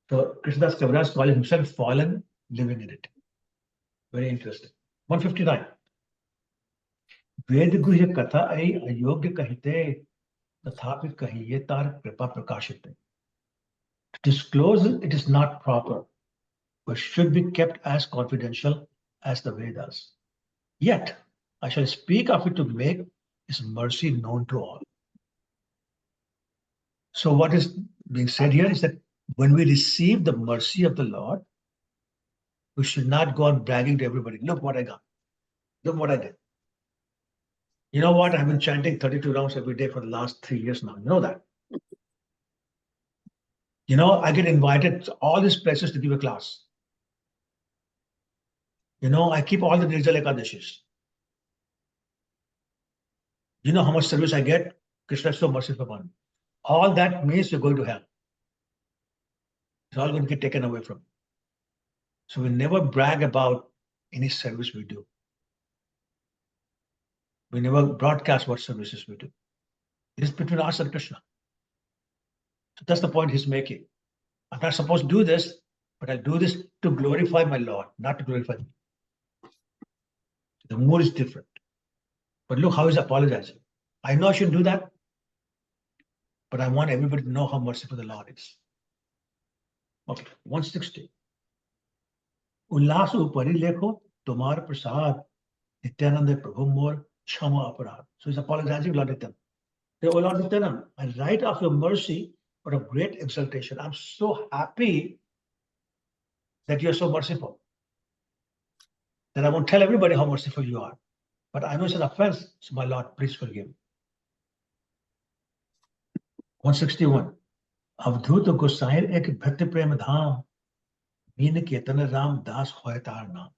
So Krishna Das Kaviraj calls himself fallen living entity. Very interesting. 159. वेद गुह्य कथा ऐ अयोग्य कहते तथापि कहिए तार कृपा प्रकाशित. To disclose it is not proper, but should be kept as confidential as the Vedas. Yet I shall speak of it to make his mercy known to all. So what is being said here is that when we receive the mercy of the Lord, we should not go on bragging to everybody. Look what I got. Look what I did. You know what? I've been chanting 32 rounds every day for the last 3 years now. You know that. You know, I get invited to all these places to give a class. You know, I keep all the Nirjala Ekadashis. You know how much service I get? Krishna is so merciful upon me. All that means you're going to hell. It's all going to get taken away from you. So we never brag about any service we do. We never broadcast what services we do. It is between us and Krishna. So that's the point he's making. I'm not supposed to do this, but I do this to glorify my Lord, not to glorify me. The mood is different. But look how he's apologizing. I know I shouldn't do that, but I want everybody to know how merciful the Lord is. Okay, 160. उल्लास ऊपरी लेखो तुम्हार प्रसाद नित्यानंद प्रभु मोर क्षमा अपराध. So he's apologizing to Lord Nityananda. Oh Lord Nityananda, I write of your mercy but of great exaltation. I'm so happy that you're so merciful that I won't tell everybody how merciful you are. But I know it's an offense, so my Lord, please forgive me. 161. अवधूत गोसाई एक भक्त प्रेम धाम mean Ketan Ram Das होय तार नाम.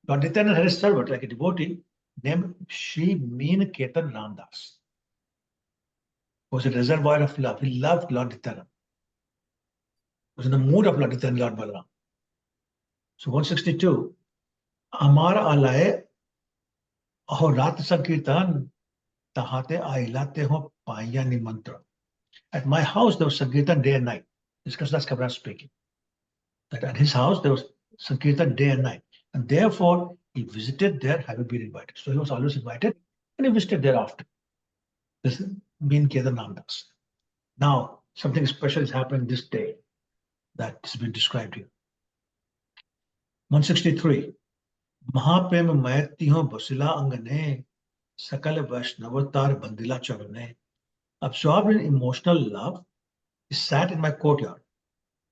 Lord Nityananda had a servant, like a devotee, named Sri Mean Ketan Ramdas. Was a reservoir of love. He loved Lord Nityananda. Was in the mood of Lord Nityananda, Lord Balaram. So 162. Amar alaye aho rat sankirtan tahate ailate ho paya nimantra. At my house there was sankirtan day and night. This is Krishna Das Kaviraj speaking. That at his house there was sankirtan day and night. And therefore, he visited there having been invited. So he was always invited and he visited thereafter. This is Mean Ketan Ramdas. Now, something special is happening this day that has been described here. 163. Mahaprem Mayatiho Basila Angane Sakala Vaishnavatar Bandila Charane. Absorbed in emotional love, he sat in my courtyard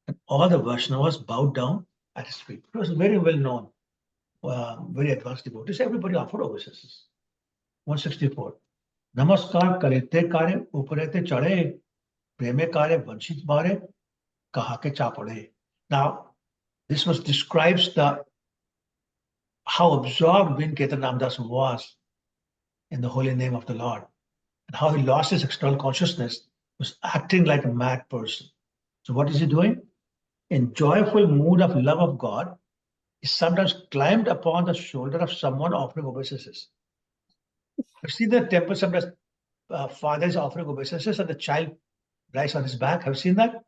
and all the Vaishnavas bowed down at his feet. It was very well known. Very advanced devotees, everybody offered obeisances. 164. Namaskar karete kare uparete chade preme kare vanchit bare kahake chapade. Now, this was describes the how absorbed Bin Ketan Ramdas was in the holy name of the Lord, and how he lost his external consciousness, was acting like a mad person. So what is he doing? In joyful mood of love of God, he sometimes climbed upon the shoulder of someone offering obeisances. You see the temple, sometimes father is offering obeisances and the child lies on his back. Have you seen that?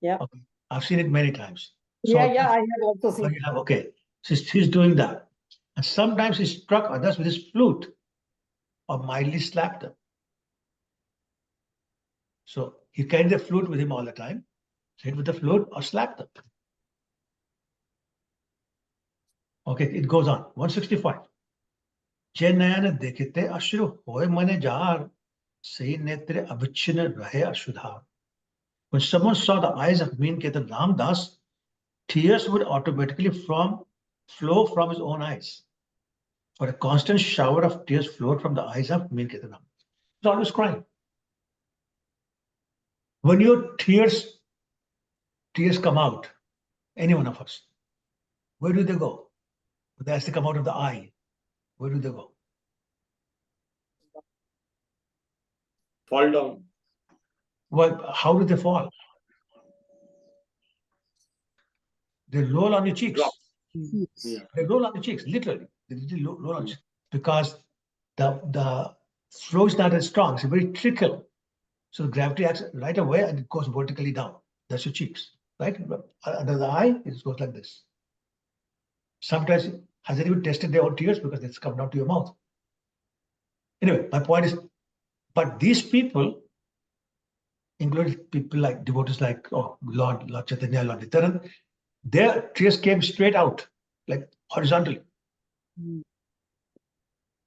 Yeah. Okay. I've seen it many times. So I have also seen. you have, okay. So he's doing that. And sometimes he struck others with his flute or mildly slapped them. So he carried the flute with him all the time, hit with the flute or slapped them. Okay, it goes on. 165. जे नयन देखते अश्रु होय मने jar, सही नेत्र अविच्छिन्न रहे अशुधार. When someone saw the eyes of Mean Ketan Ramdas, tears would automatically flow from his own eyes. For a constant shower of tears flowed from the eyes of Mean Ketan Ramdas. He's always crying. When your tears come out, any one of us, where do they go? As they come out of the eye, where do they go? Fall down. Well, how do they fall? They roll on your cheeks. Yeah. They roll on your cheeks, literally. They roll on your cheeks because the flow is not as strong. It's a very trickle. So the gravity acts right away and it goes vertically down. That's your cheeks, right? Under the eye, it goes like this. Sometimes, has anyone tested their own tears because it's come down to your mouth? Anyway, my point is, but these people, including people like devotees like Lord Chaitanya, Lord Nityanand, their tears came straight out, like horizontally.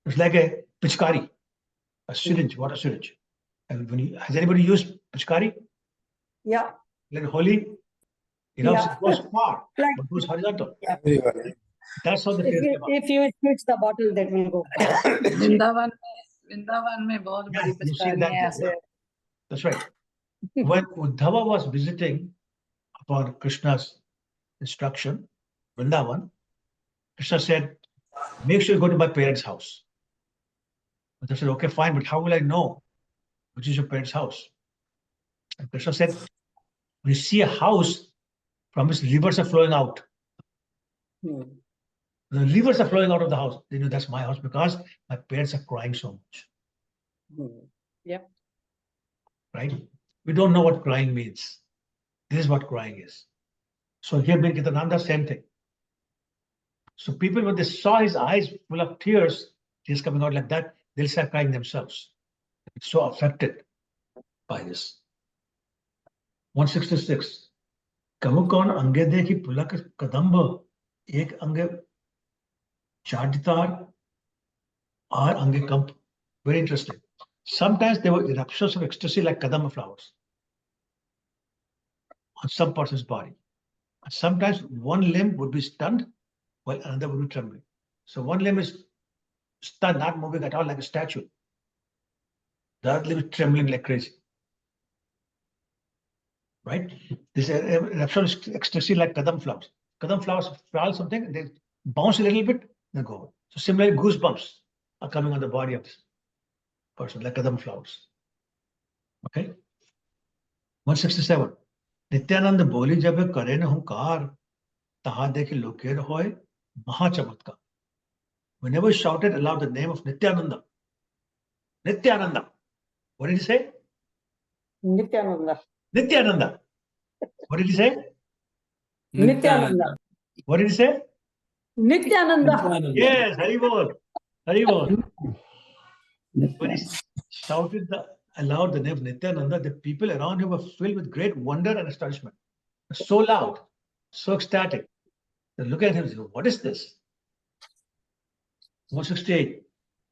It's like a pichkari, a syringe, water syringe. And has anybody used pichkari? Yeah. Like holy, it goes far, but it goes horizontal. Yeah. That's how the tears came out. If you switch the bottle, that will go. Vrindavan में बहुत बड़ी पिचकारी है ऐसे. That's right. When Uddhava was visiting upon Krishna's instruction, Vrindavan, Krishna said, make sure you go to my parents' house. Uddhava said, okay, fine, but how will I know which is your parents' house? And Krishna said, when you see a house from which rivers are flowing out, the rivers are flowing out of the house, they know that's my house because my parents are crying so much. Yep. Right? We don't know what crying means. This is what crying is. So here, Bin Ketan Ramdas, same thing. So people, when they saw his eyes full of tears coming out like that, they'll start crying themselves. It's so affected by this. 166. Kamukan ange dekhi pulak kadamba ek ange chaditar or ange kamp. Very interesting. Sometimes there were eruptions of ecstasy like kadamba flowers on some parts of his body. And sometimes one limb would be stunned while another would be trembling. So one limb is stunned, not moving at all like a statue. The other limb is trembling like crazy. Right? This eruption of ecstasy like kadam flowers. Kadam flowers fall something, they bounce a little bit, then go away. So similarly, goosebumps are coming on the body of this person, like kadam flowers. Okay? 167. Nityanand boli jabe kare na hunkar, taha dekhi loker hoy maha chamatkar. Whenever he shouted aloud the name of Nityananda, Nityananda, what did he say? Nityananda. Nityananda. What did he say? Nityananda. What did he say? Nityananda. Yes, Haribol. Haribol. When he shouted aloud the name of Nityananda, the people around him were filled with great wonder and astonishment. So loud, so ecstatic. They look at him and say, what is this? 168.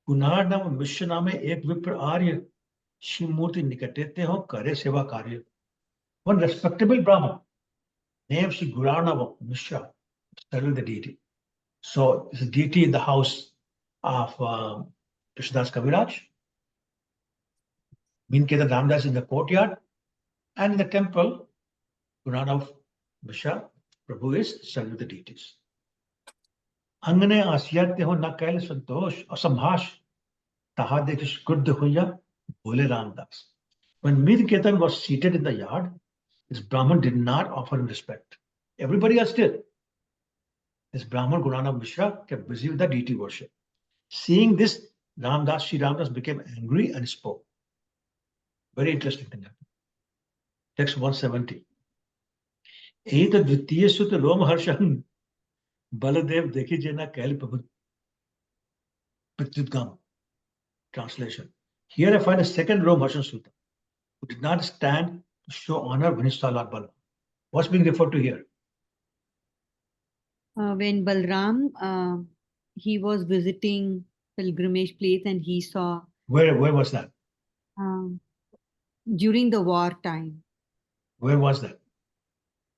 Kunar nam Mishra name ek vipra arya, Shimurti nikatete ho kare seva karya. One respectable Brahman named Sri Guranava Mishra studied the deity. So it's a deity in the house of Krishna Das Kavi. Min Ketan Ramdas in the courtyard, and in the temple, Guranav Mishra, Prabhu is serving the deities. Angane Asyate ho na kail santosh asambhash tahade kish kudd hoya bole Ramdas. When Mir Ketan was seated in the yard, this Brahman did not offer him respect. Everybody else did. This Brahman Guranav Mishra kept busy with the deity worship. Seeing this, Ramdas, Sri Ramdas became angry and spoke. Very interesting thing happened. Text 170. Eta Dvitiya Sutta Roma Harshan Baladev Dekhi Jena Kail Pratyudgam. Translation. Here I find a second Roma Harshan Sutta, who did not stand to show honor when he saw Lord Balaram. What's being referred to here? When Balram, he was visiting pilgrimage place and he saw. Where was that? During the war time. Where was that?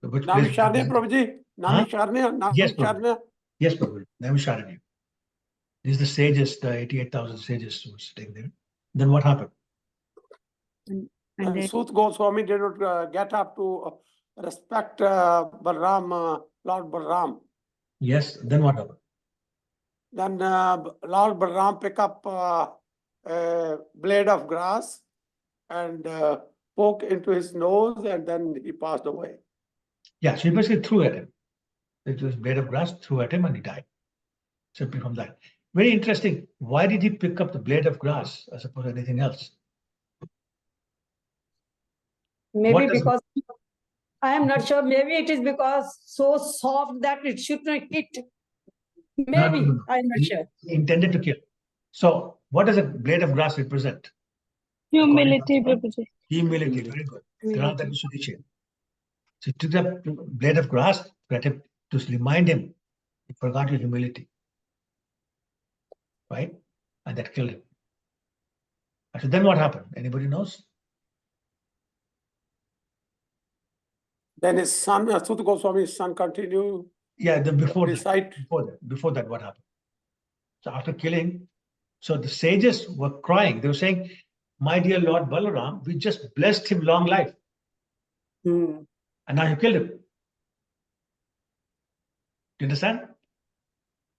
Which Nami place? Sharni, Prabhuji. Nami Sharni. Yes, Prabhu. Yes, Prabhu. Nami Sharni. These are the sages, the 88,000 sages who were sitting there. Then what happened? And then, Sut Goswami did not get up to respect Balram, Lord Balram. Yes, then what happened? Then Lord Balram pick up a blade of grass and poke into his nose, and then he passed away. Yeah, so he basically threw at him. It was blade of grass, threw at him, and he died. Simply from that. Very interesting. Why did he pick up the blade of grass as opposed to anything else? Maybe because I am not sure. Maybe it is because so soft that it should not hit. Maybe No. I'm not sure. He intended to kill. So, what does a blade of grass represent? Humility, Prabhuji. Humility. Very good. So he took the blade of grass to remind him he forgot his humility. Right? And that killed him. So then what happened? Anybody knows? Then his son, Sut Goswami's son, continued. Yeah, before that, what happened? So after killing, so the sages were crying. They were saying, "My dear Lord Balaram, we just blessed him long life. And now you killed him." Do you understand?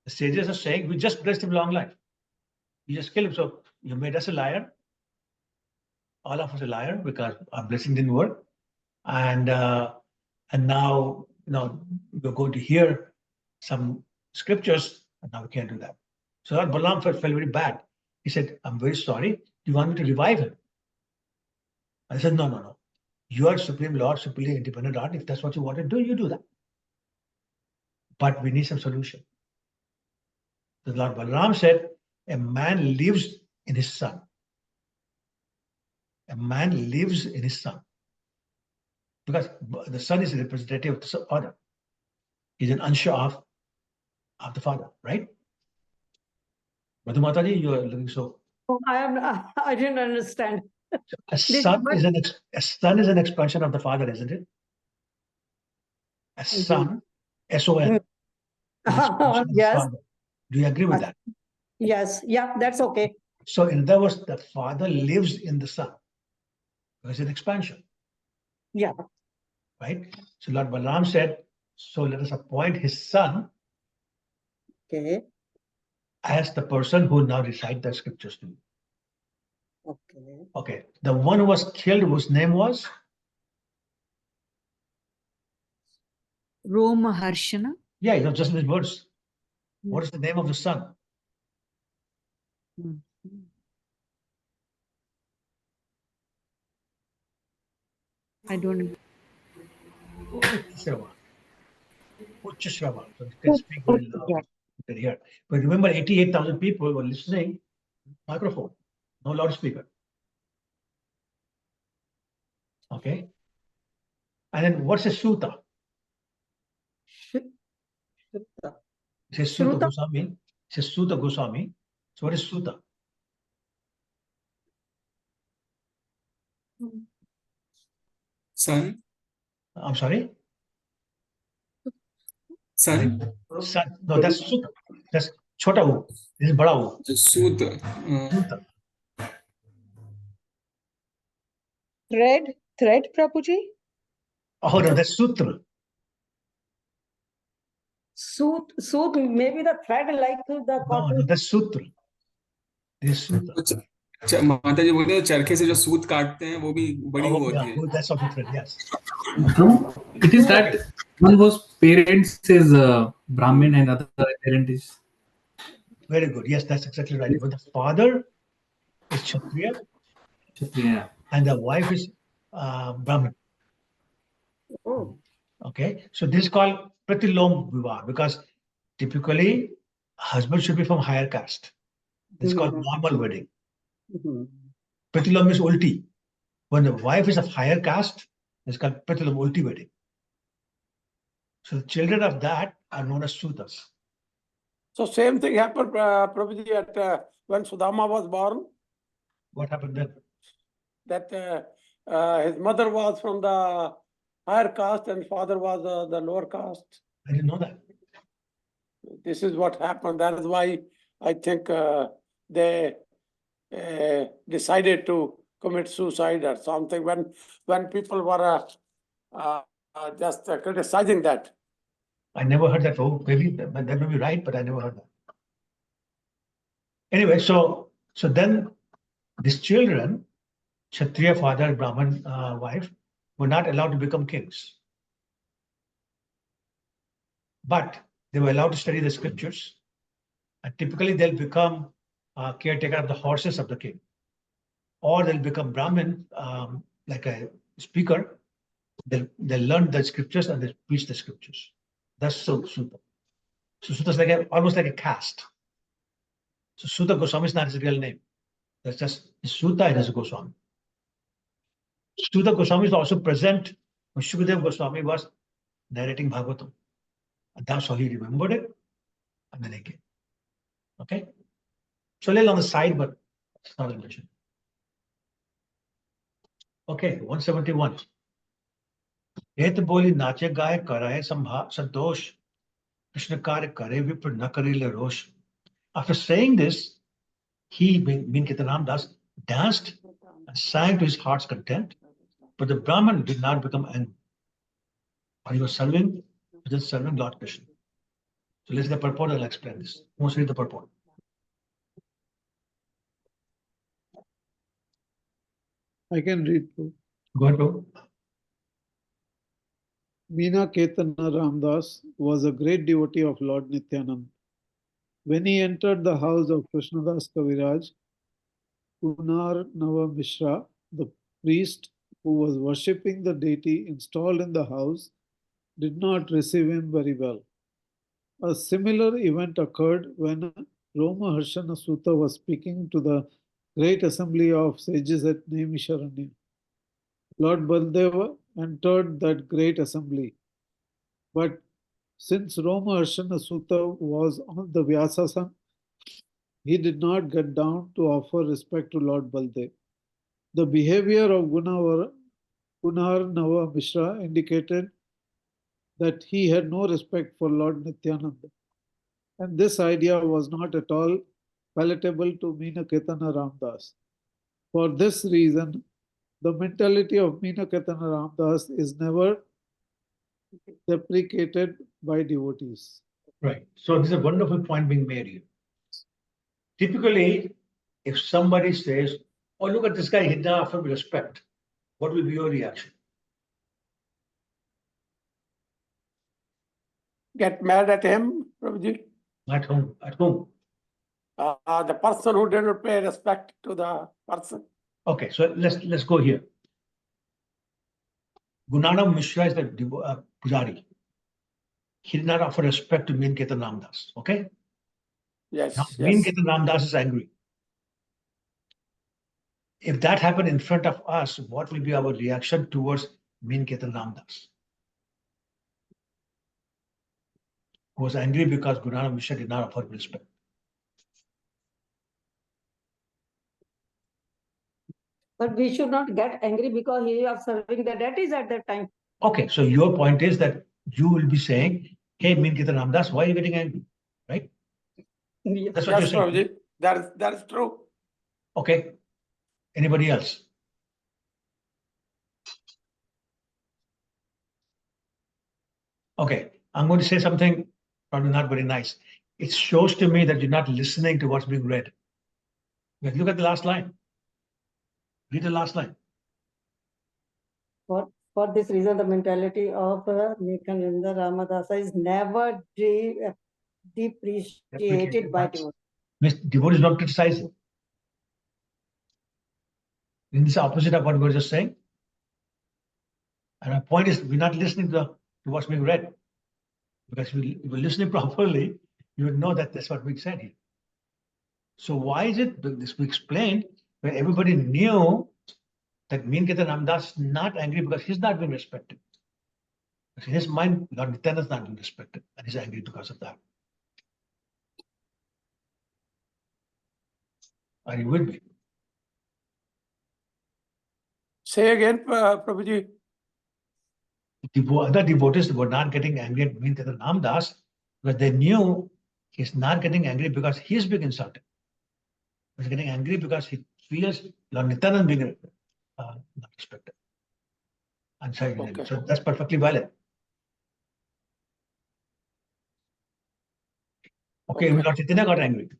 The sages are saying, "We just blessed him long life. You just killed him. So you made us a liar. All of us a liar because our blessing didn't work. And now, we're going to hear some scriptures, and now we can't do that." So Lord Balaram felt very bad. He said, "I'm very sorry. Do you want me to revive him?" I said, No. You are Supreme Lord, supremely independent Lord. If that's what you want to do, you do that. But we need some solution. The Lord Balaram said, a man lives in his son. A man lives in his son. Because the son is a representative of the father. He's an ansha of the father, right? Madhu Mataji, you are looking so. Oh, I didn't understand. A son is an expansion of the father, isn't it? A son, S-O-N. Yes. Do you agree with that? Yes. Yeah, that's okay. So in other words, the father lives in the son. It's an expansion. Yeah. Right? So Lord Balaram said, so let us appoint his son as the person who now recite the scriptures to you. Okay. The one who was killed, whose name was? Roma Harshana. Yeah, just these words. What is the name of the son? I don't know. So you can speak very loud. You can hear. But remember, 88,000 people were listening. Microphone, no loudspeaker. Okay. And then what's a sutta? It says Sutta Goswami. It says Sutta Goswami. So what is sutta? Son. I'm sorry? Son. Son. No, that's sutta. That's chota hu. This is bada hu. Sutta. Sutta. Thread, Prabhuji? Oh no, that's sutra. Suit, maybe the thread like the No, cotton. no, that's sutra. This is sutra. माता जी बोले चरखे से जो सूत काटते हैं वो भी बड़ी Oh, होती yeah, है. that's also thread, yes. It is that one whose parents is Brahmin and other parent is. Very good. Yes, that's exactly right. But the father is Kshatriya Kshatriya. and the wife is Brahmin. Oh. Okay, so this is called Pratilom Vivah because typically husband should be from higher caste. This is called normal wedding. Pratilom is ulti. When the wife is of higher caste, it's called Pratilom ulti wedding. So the children of that are known as Sutas. So same thing happened, Prabhuji, at when Sudama was born. What happened then? That his mother was from the higher caste and father was the lower caste. I didn't know that. This is what happened. That is why I think they decided to commit suicide or something when people were just criticizing that. I never heard that. Oh, maybe that may be right, but I never heard that. Anyway, so then these children, Kshatriya father, Brahmin wife, were not allowed to become kings. But they were allowed to study the scriptures. And typically they'll become caretaker of the horses of the king. Or they'll become Brahmin, like a speaker. They'll learn the scriptures and they preach the scriptures. That's so Suta. So Suta is like almost like a caste. So Suta Goswami is not his real name. That's just Suta and his Goswami. Suta Goswami is also present when Shukadev Goswami was narrating Bhagavatam. And that's how he remembered it. And then he came. Okay? So a little on the side, but it's not a mention. Okay, 171. Et boli nache gaye karaye santosh. Krishna karya kare vipra na karile rosh. After saying this, he, being Ketanam Das, danced and sang to his heart's content, but the Brahman did not become angry. Or he was serving Lord Krishna. So let's see the purport, I'll explain this. Let's read the purport. I can read. Go ahead, bro. Meena Ketana Ramdas was a great devotee of Lord Nityanand. When he entered the house of Krishna Das Kaviraj, Kunar Nava Mishra, the priest who was worshipping the deity installed in the house, did not receive him very well. A similar event occurred when Roma Harshana Sutta was speaking to the great assembly of sages at Naimisharanya. Lord Baldeva entered that great assembly. But since Roma Harshana Sutta was on the Vyasasana, he did not get down to offer respect to Lord Baldev. The behavior of Kunar Nava Mishra indicated that he had no respect for Lord Nityananda. And this idea was not at all palatable to Meena Ketana Ramdas. For this reason, the mentality of Meena Ketana Ramdas is never deprecated by devotees. Right. So this is a wonderful point being made here. Typically, if somebody says, oh, look at this guy, he did not offer me respect, what will be your reaction? Get mad at him, Prabhuji. At whom? At whom? The person who didn't pay respect to the person. Okay, so let's go here. Gunanam Mishra is the Pujari. He did not offer respect to Meena Ketana Ramdas. Okay? Yes. Now, yes. Meena Ketana Ramdas is angry. If that happened in front of us, what will be our reaction towards Meena Ketana Ramdas? Who was angry because Gunanam Mishra did not offer respect. But we should not get angry because he was serving the deities at that time. Okay, so your point is that you will be saying, hey, Meena Ketana Ramdas, why are you getting angry? Right? Yes, That's what you're saying. Prabhuji. That is true. Okay. Anybody else? Okay, I'm going to say something probably not very nice. It shows to me that you're not listening to what's being read. Like, look at the last line. Read the last line. For this reason, the mentality of Nityananda Ramadasa is never depreciated by devotees. Means devotees don't criticize it. Isn't this opposite of what we were just saying? And my point is, we're not listening to what's being read. Because if you were listening properly, you would know that that's what we said here. So why is it this we explained when everybody knew that Nityananda Ramdas is not angry because he's not being respected. Because in his mind, Lord Nityananda is not being respected, and he's angry because of that. Are you with me? Say again, Prabhuji. Other devotees were not getting angry at Nityananda Ramdas because they knew he's not getting angry because he's being insulted. He's getting angry because he feels Lord Nityananda being not respected. Okay. So that's perfectly valid. Okay, Lord Chaitanya got angry.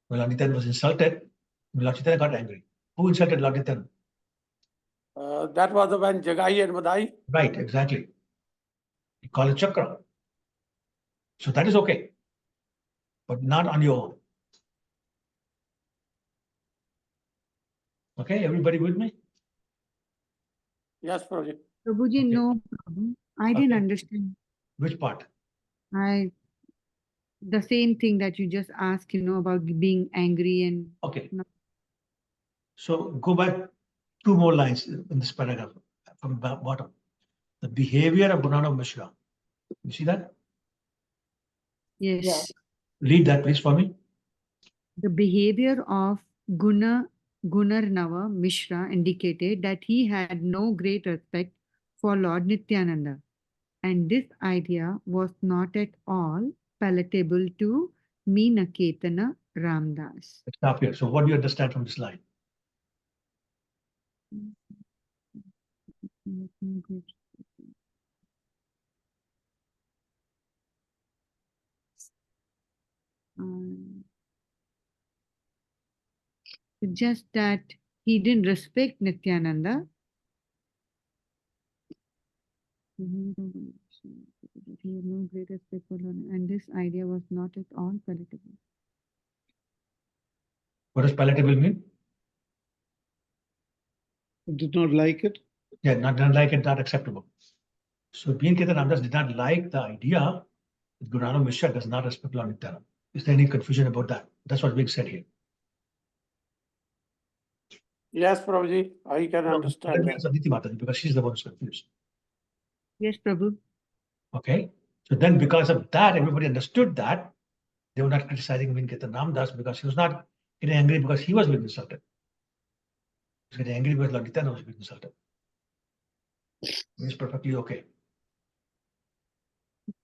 When Lord Nityananda was insulted, Lord Chaitanya got angry. Who insulted Lord Nityananda? That was when Jagai and Madai. Right, exactly. You call it chakra. So that is okay, but not on your own. Okay, everybody with me? Yes, Prabhuji. Prabhuji, Okay. no problem. I didn't understand. Which part? The same thing that you just asked, about being angry and. Okay. So go back 2 more lines in this paragraph from the bottom. The behavior of Gunana Mishra. You see that? Yes. Yeah. Read that please for me. The behavior of Gunarnava Mishra indicated that he had no great respect for Lord Nityananda, and this idea was not at all palatable to Meenaketana Ramdas. Let's stop here. So what do you understand from this line? Just that he didn't respect Nityananda. He had no great respect for Lord, and this idea was not at all palatable. What does palatable mean? Did not like it? Yeah, not like it, not acceptable. So Nityananda Ramdas did not like the idea that Gunana Mishra does not respect Lord Nityananda. Is there any confusion about that? That's what's being said here. Yes, Prabhuji, I can understand that. Aditi Mataji, because she's the one who's confused. Yes, Prabhu. Okay. So then because of that, everybody understood that they were not criticizing Nityananda Ramdas because he was not getting angry because he was being insulted. He was getting angry because Lord Nityananda was being insulted. It's perfectly okay.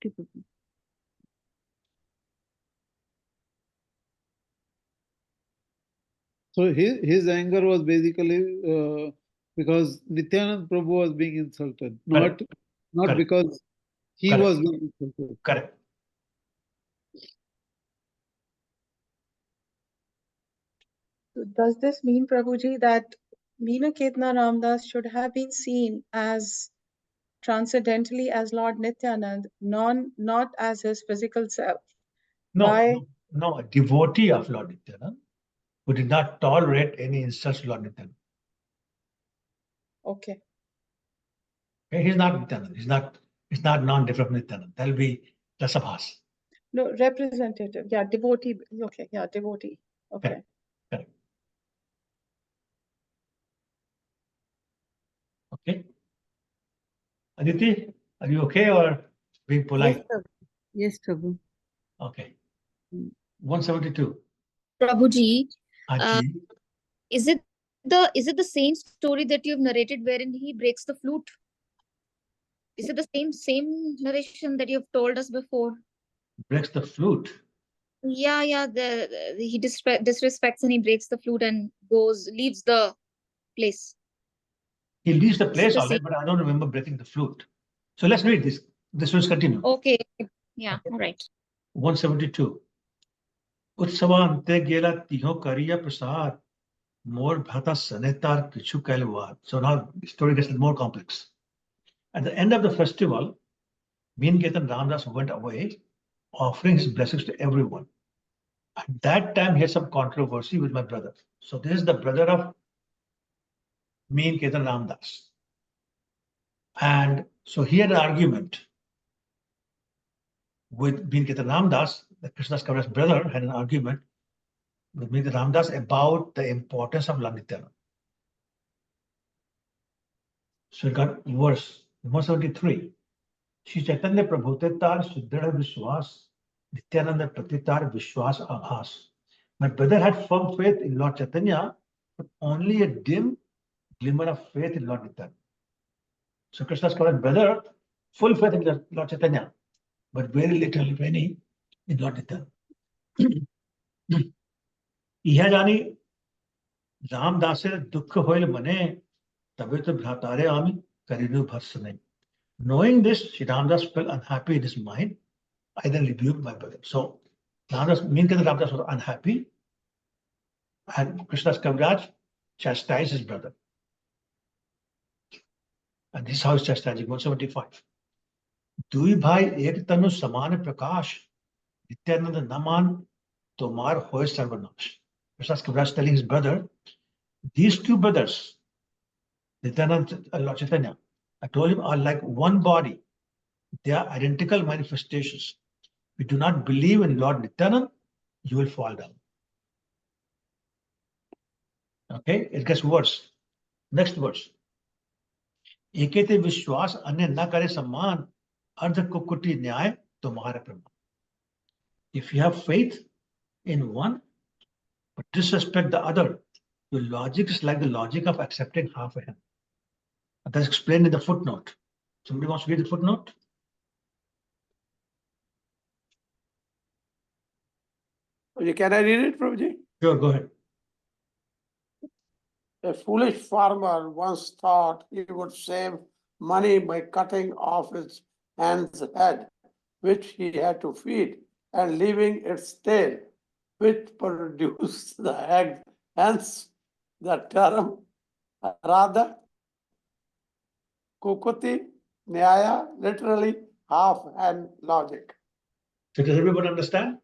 Okay, Prabhu. So his anger was basically because Nityanand Prabhu was being insulted, not Correct. because he Correct. was being insulted. Correct. Does this mean, Prabhuji, that Meenaketana Ramdas should have been seen as transcendentally as Lord Nityanand, not as his physical self? No, a devotee of Lord Nityananda who did not tolerate any insults to Lord Nityananda. Okay. Okay, he's not Nityananda. He's not non-different from Nityananda. That'll be Rasabhas. No, representative. Yeah, devotee. Okay, yeah, devotee. Okay. Correct. Okay. Aditi, are you okay or being polite? Yes, Prabhu. Okay. 172. Prabhuji, Aji. is it the same story that you've narrated wherein he breaks the flute? Is it the same narration that you've told us before? Breaks the flute. Yeah. He disrespects and he breaks the flute and leaves the place. He leaves the place all right, but I don't remember breaking the flute. So let's read this. This will continue. Okay. Yeah, Okay. all right. 172. Utsavante gela tiho kariya prasad more bhata sanetar kichu kailwad. So now the story gets more complex. At the end of the festival, Nityananda Ramdas went away, offering his blessings to everyone. At that time, he had some controversy with my brother. So this is the brother of Nityananda Ramdas. And so he had an argument with Nityananda Ramdas. The Krishna Das Kavi's brother had an argument with Nityananda Ramdas about the importance of Lord Nityananda. So it got worse. 173. Sri Chaitanya Prabhu Tar Suddhara Vishwas, Nityananda Pratitar Vishwas Abhas. My brother had firm faith in Lord Chaitanya, but only a dim glimmer of faith in Lord Nityananda. So Krishna's brother, full faith in Lord Chaitanya, but very little, if any, in Lord Nityananda. Iha jani Ram Daser Dukha Hoil Mane, Tabit Bhatare Ami, Karinu Bharsane. Knowing this, Sri Ramdas felt unhappy in his mind. I then rebuked my brother. So Ramdas was unhappy, and Krishna Das Kaviraj chastised his brother. And this is how he's chastising. 175. Dui bhai ek tanu saman prakash, Nityananda naman tomar hoy sarvanash. Krishna Das Kaviraj telling his brother, these two brothers, Nityananda and Lord Chaitanya, I told him, are like one body. They are identical manifestations. If you do not believe in Lord Nityananda, you will fall down. Okay, it gets worse. Next verse. Ekete Vishwas Anya na kare samman Ardh Kukkuti nyaya tumhara praman. If you have faith in one but disrespect the other, your logic is like the logic of accepting half a hen. That's explained in the footnote. Somebody wants to read the footnote? Can I read it, Prabhuji? Sure, go ahead. A foolish farmer once thought he would save money by cutting off his hen's head, which he had to feed, and leaving its tail, which produced the egg. Hence, the term Ardh Kukkut nyaya, literally half hen logic. So does everybody understand?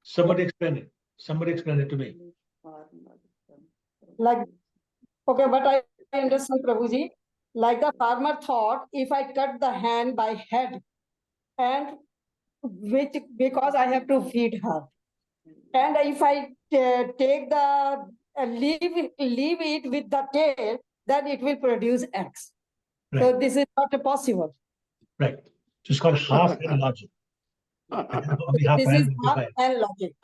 Somebody explain it. Somebody explain it to me. Like, okay, but I understand, Prabhuji. Like the farmer thought, if I cut the hand by head, and which because I have to feed her, and if I take the leave it with the tail, then it will produce eggs. Right. So this is not possible. Right. So it's called half hen logic. This is half hen logic.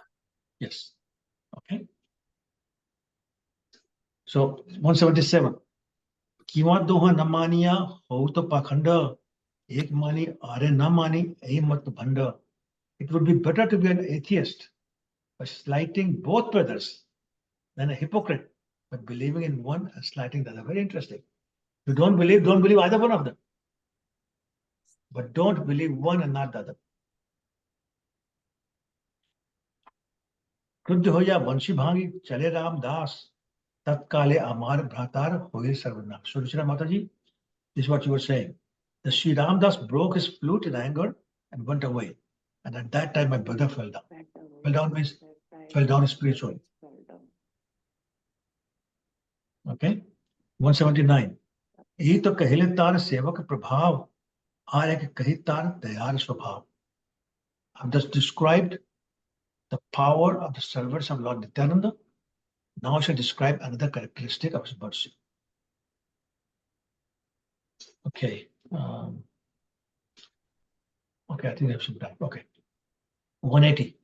Yes. Okay. So 177. Kiwa doha namaniya ho to pakhanda ek mani are na mani ei mat bhanda. It would be better to be an atheist by slighting both brothers than a hypocrite by believing in one and slighting the other. Very interesting. You don't believe either one of them. But don't believe one and not the other. क्रुद्ध हो या वंशी भांगी चले रामदास तत्काले अमार भ्रातार होए सर्वनाश. So Ruchira Mataji, this is what you were saying. The Sri Ramdas broke his flute in anger and went away. And at that time my brother fell down. Fell down means fell down spiritually. Okay. 179. यही तो कहले तार सेवक प्रभाव आर्य के कही तार दयार स्वभाव. I've just described the power of the servants of Lord Nityananda. Now I shall describe another characteristic of his mercy. Okay. Okay, I think I have some time. Okay. 180.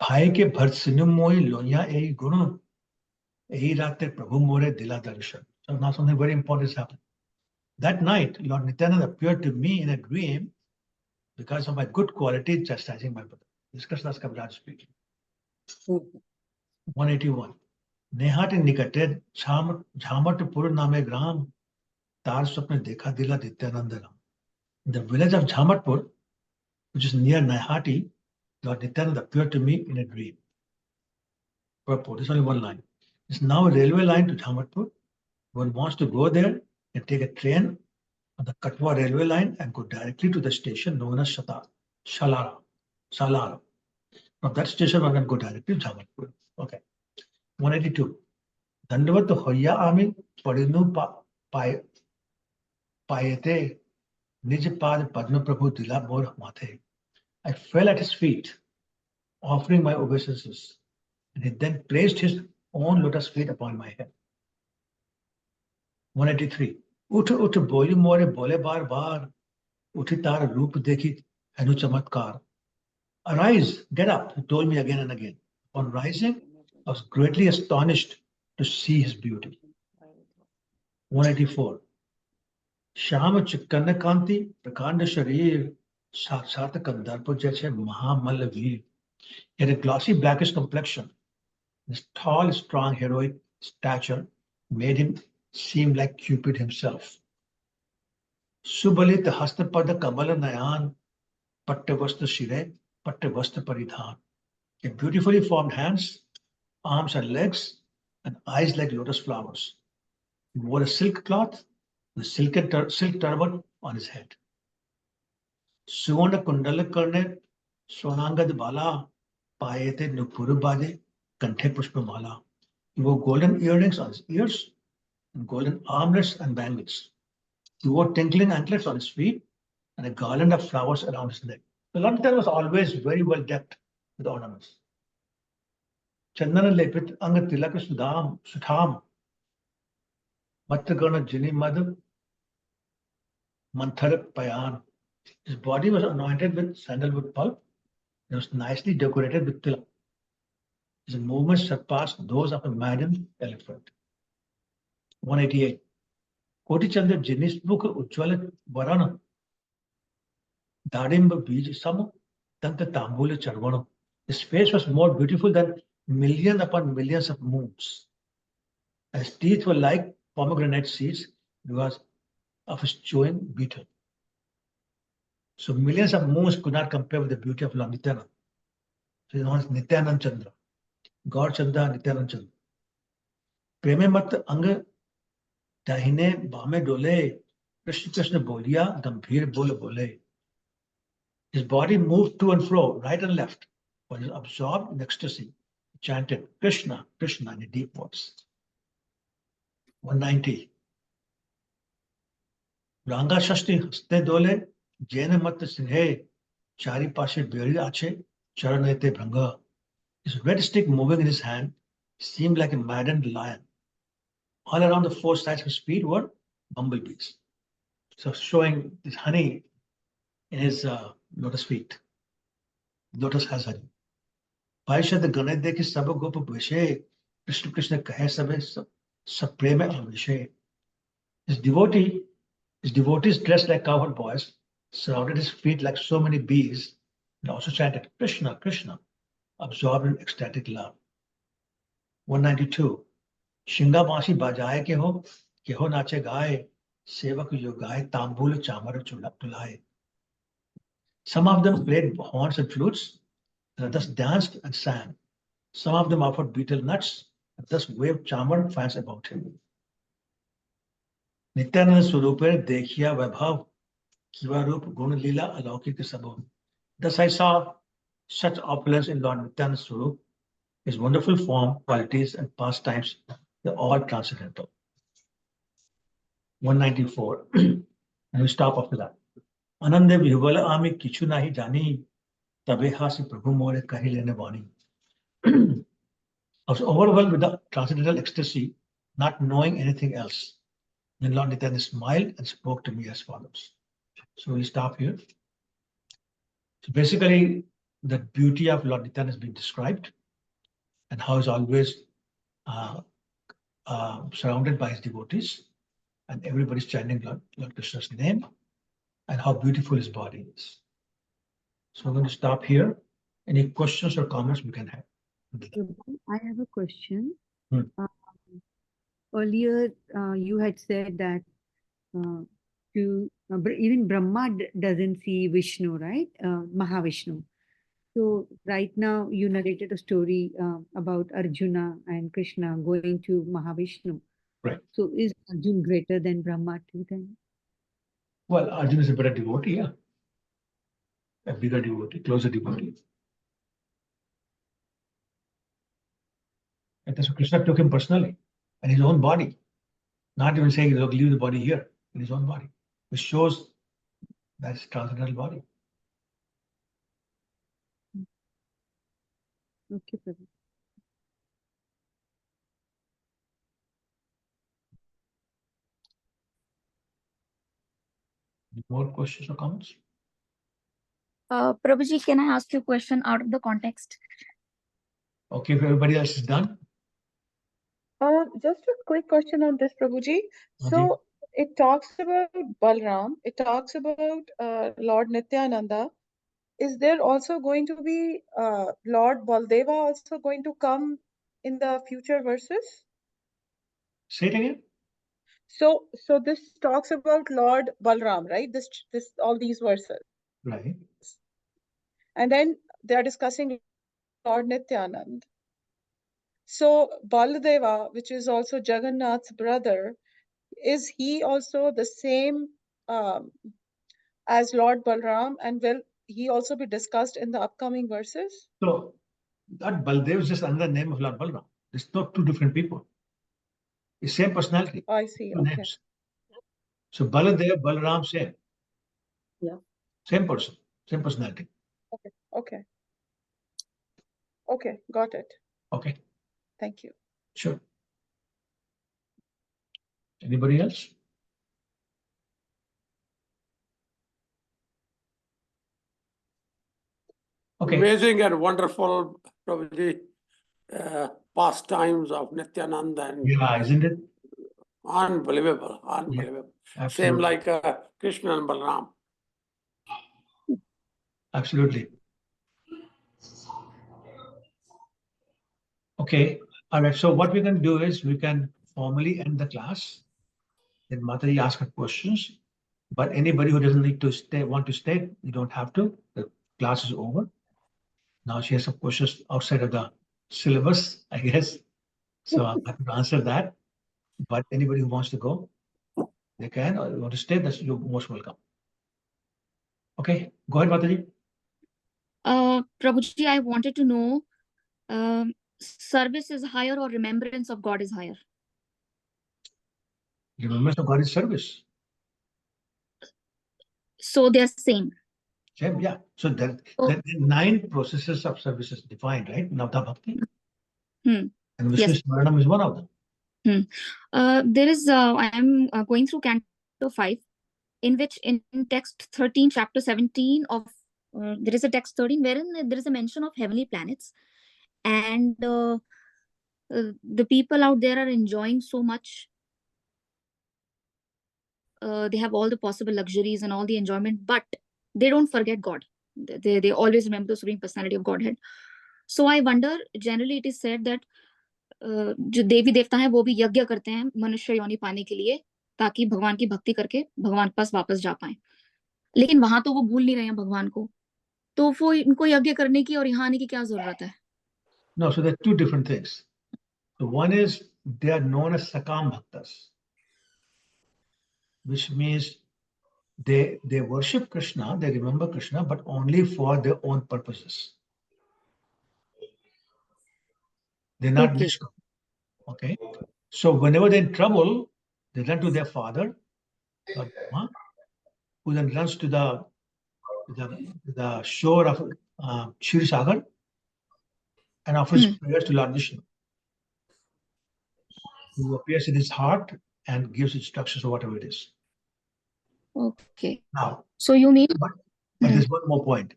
भाई के भरसिनु मोई लोया ए गुण एही राते प्रभु मोरे दिला दर्शन. So now something very important has happened. That night, Lord Nityananda appeared to me in a dream because of my good quality in chastising my brother. This is Krishna Das Kavi speaking. 181. Nehati nikate jhamatpur name gram तार स्वप्न देखा दिला नित्यानंद नाम. In the village of Jhamatpur, which is near Naihati, Lord Nityanand appeared to me in a dream. Purport, there's only one line. It's now a railway line to Jhamatpur. One wants to go there and take a train on the Katwa railway line and go directly to the station known as Shalara. From that station, one can go directly to Jhamatpur. Okay. 182. Dandavat hoya ami padinu payete nij pad padma prabhu dila mor mathe. I fell at his feet, offering my obeisances, and he then placed his own lotus feet upon my head. 183. Ut boli more bole bar bar. Uthi tar roop dekhi henu chamatkar. Arise, get up, he told me again and again. On rising, I was greatly astonished to see his beauty. 184. Shama Chikkanna Kanti, Prakanda Sharir, Sarsata Kandarpo Jache Mahamalaveer. He had a glossy blackish complexion. His tall, strong, heroic stature made him seem like Cupid himself. Subalit Hastapada Kamala Nayan, Pattavasta Shire, Pattavasta Paridhan. He had beautifully formed hands, arms and legs, and eyes like lotus flowers. He wore a silk cloth with silk turban on his head. Suvarna Kundala Karne, Swanangad Bala, Payete Nupurubade, Kanthe Pushpamala. He wore golden earrings on his ears and golden armlets and bangles. He wore tinkling anklets on his feet and a garland of flowers around his neck. The Lord Nityananda was always very well decked with ornaments. Chandana lepit anga tilaka sutham matagana jini madhu manthar payan. His body was anointed with sandalwood pulp. It was nicely decorated with tilak. His movements surpassed those of a maddened elephant. 188. Koti Chandra jinis mukh ujjwala varana dadimba bij sam tanta tambula charvana. His face was more beautiful than million upon millions of moons. His teeth were like pomegranate seeds because of his chewing beetle. So millions of moons could not compare with the beauty of Lord Nityanand. So he knows Nityanand Chandra, God Chandra, Nityanand Chandra. Preme mat ang dahine bame dole, Krishna Krishna bolia, gambhir bole bole. His body moved to and fro, right and left, but he was absorbed in ecstasy. He chanted Krishna, Krishna in a deep voice. 190. Ranga Shashti haste dole, Jena mat singhe, Chari pashe beri ache, Charanete Branga. His red stick moving in his hand seemed like a maddened lion. All around the four sides of his feet were bumblebees. So showing this honey in his lotus feet. Lotus has honey. Paishad Ganay dekhi sab gop bhishe, Krishna Krishna kahe sabe sab prema avishe. His devotees dressed like cowherd boys surrounded his feet like so many bees and also chanted Krishna, Krishna, absorbed in ecstatic love. 192. Shinga Basi bajaye keho nache gaye, sevak yo gaye, tambul chamar chulaye. Some of them played horns and flutes, and others danced and sang. Some of them offered betel nuts, and thus waved chamar fans about him. Nityananda Swarupe Dekhiya Vaibhav, Kiva Rup Gun Lila Alaukik Sabhav. Thus I saw such opulence in Lord Nityananda Swarup. His wonderful form, qualities, and pastimes, they're all transcendental. 194. And we stop after that. Anande Vihvala Ami Kichu Nahi Jani, Tabe Hasi Prabhu More Kahi Lene Vani. I was overwhelmed with the transcendental ecstasy, not knowing anything else. Then Lord Nityananda smiled and spoke to me as follows. So we'll stop here. So basically, the beauty of Lord Nityananda has been described, and how he's always surrounded by his devotees, and everybody's chanting Lord Krishna's name, and how beautiful his body is. So I'm going to stop here. Any questions or comments we can have? I have a question. Hmm. Earlier, you had said that even Brahma doesn't see Vishnu, right? Mahavishnu. So right now you narrated a story about Arjuna and Krishna going to Mahavishnu. Right. So is Arjun greater than Brahma too then? Well, Arjuna is a better devotee, yeah. A bigger devotee, closer devotee. And that's what Krishna took him personally, and his own body. Not even saying, look, leave the body here, in his own body. Which shows that's transcendental body. Okay, Prabhu. More questions or comments? Prabhuji, can I ask you a question out of the context? Okay, if everybody else is done. Just a quick question on this, Prabhuji. So it talks about Balram, it talks about Lord Nityananda. Is there also going to be Lord Baldeva also going to come in the future verses? Say it again. So this talks about Lord Balram, right? This all these verses. Right. And then they are discussing Lord Nityanand. So Baladeva, which is also Jagannath's brother, is he also the same as Lord Balram, and will he also be discussed in the upcoming verses? So that Baldev is just another name of Lord Balram. It's not two different people. It's same personality. I see. Two Okay. names. So Baladev, Balaram, same. Yeah. Same person, same personality. Okay. Okay. Okay. Got it. Okay. Thank you. Sure. Anybody else? Okay. Amazing and wonderful, Prabhuji, pastimes of Nityananda. And yeah, isn't it? Unbelievable, unbelievable. Yeah, Same absolutely. like Krishna and Balram. Absolutely. Okay. All right. So what we can do is we can formally end the class. Then Mataji ask her questions. But anybody who doesn't need to stay, want to stay, you don't have to. The class is over. Now she has some questions outside of the syllabus, I guess. So I'm happy to answer that. But anybody who wants to go, they can, or you want to stay, that's you're most welcome. Okay, go ahead, Mataji. Prabhuji, I wanted to know, service is higher or remembrance of God is higher? Remembrance of God is service. So they're same. Same, yeah. So there are 9 processes of service is defined, right? Navda Bhakti. And Vishnu Smaranam is one of them. There is, I am going through Canto 5, in which in text 13, chapter 17 of, there is a text 13 wherein there is a mention of heavenly planets. And the people out there are enjoying so much. They have all the possible luxuries and all the enjoyment, but they don't forget God. They always remember the Supreme Personality of Godhead. So I wonder, generally it is said that जो देवी देवता हैं वो भी यज्ञ करते हैं मनुष्य योनि पाने के लिए, ताकि भगवान की भक्ति करके भगवान के पास वापस जा पाए. लेकिन वहां तो वो भूल नहीं रहे हैं भगवान को, तो वो इनको यज्ञ करने की और यहाँ आने की क्या जरूरत है? No, so there are two different things. So one is they are known as Sakam Bhaktas, which means they worship Krishna, they remember Krishna, but only for their own purposes. They're not Nishkam. Okay. So whenever they're in trouble, they run to their father, who then runs to the shore of Shri Sagar and offers prayers to Lord Vishnu, who appears in his heart and gives instructions or whatever it is. Okay. Now, so you mean? But there's one more point.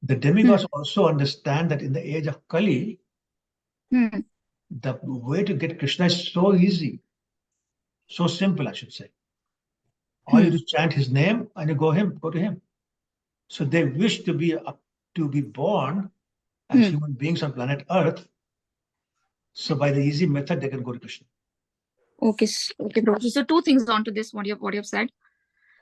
The demigods also understand that in the age of Kali, the way to get Krishna is so easy, so simple, I should say. All you do is chant his name and you go to him. So they wish to be born as human beings on planet Earth. So by the easy method, they can go to Krishna. Okay, okay, Prabhuji. So two things onto this, what you've said.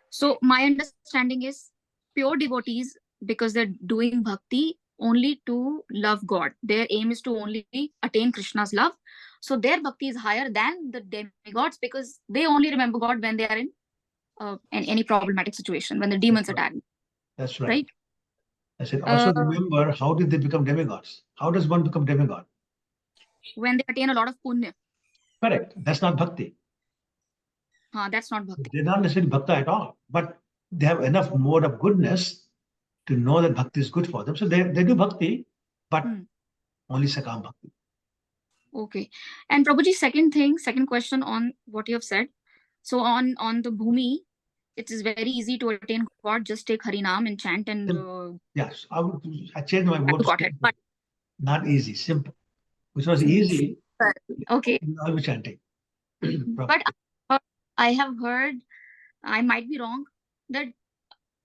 So my understanding is pure devotees, because they're doing bhakti only to love God. Their aim is to only attain Krishna's love. So their bhakti is higher than the demigods, because they only remember God when they are in any problematic situation, when the demons attack. That's right. Right? I said, also remember, how did they become demigods? How does one become demigod? When they attain a lot of punya. Correct. That's not bhakti. That's not bhakti. They're not necessarily bhakti at all, but they have enough mode of goodness to know that bhakti is good for them. So they do bhakti, but only sakam bhakti. Okay. And Prabhuji, second question on what you have said. So on the bhumi, it is very easy to attain God. Just take Harinam and chant and yes, I changed my word. Got it. But not easy, simple. Which was easy. Okay. I'll be chanting. But I have heard, I might be wrong, that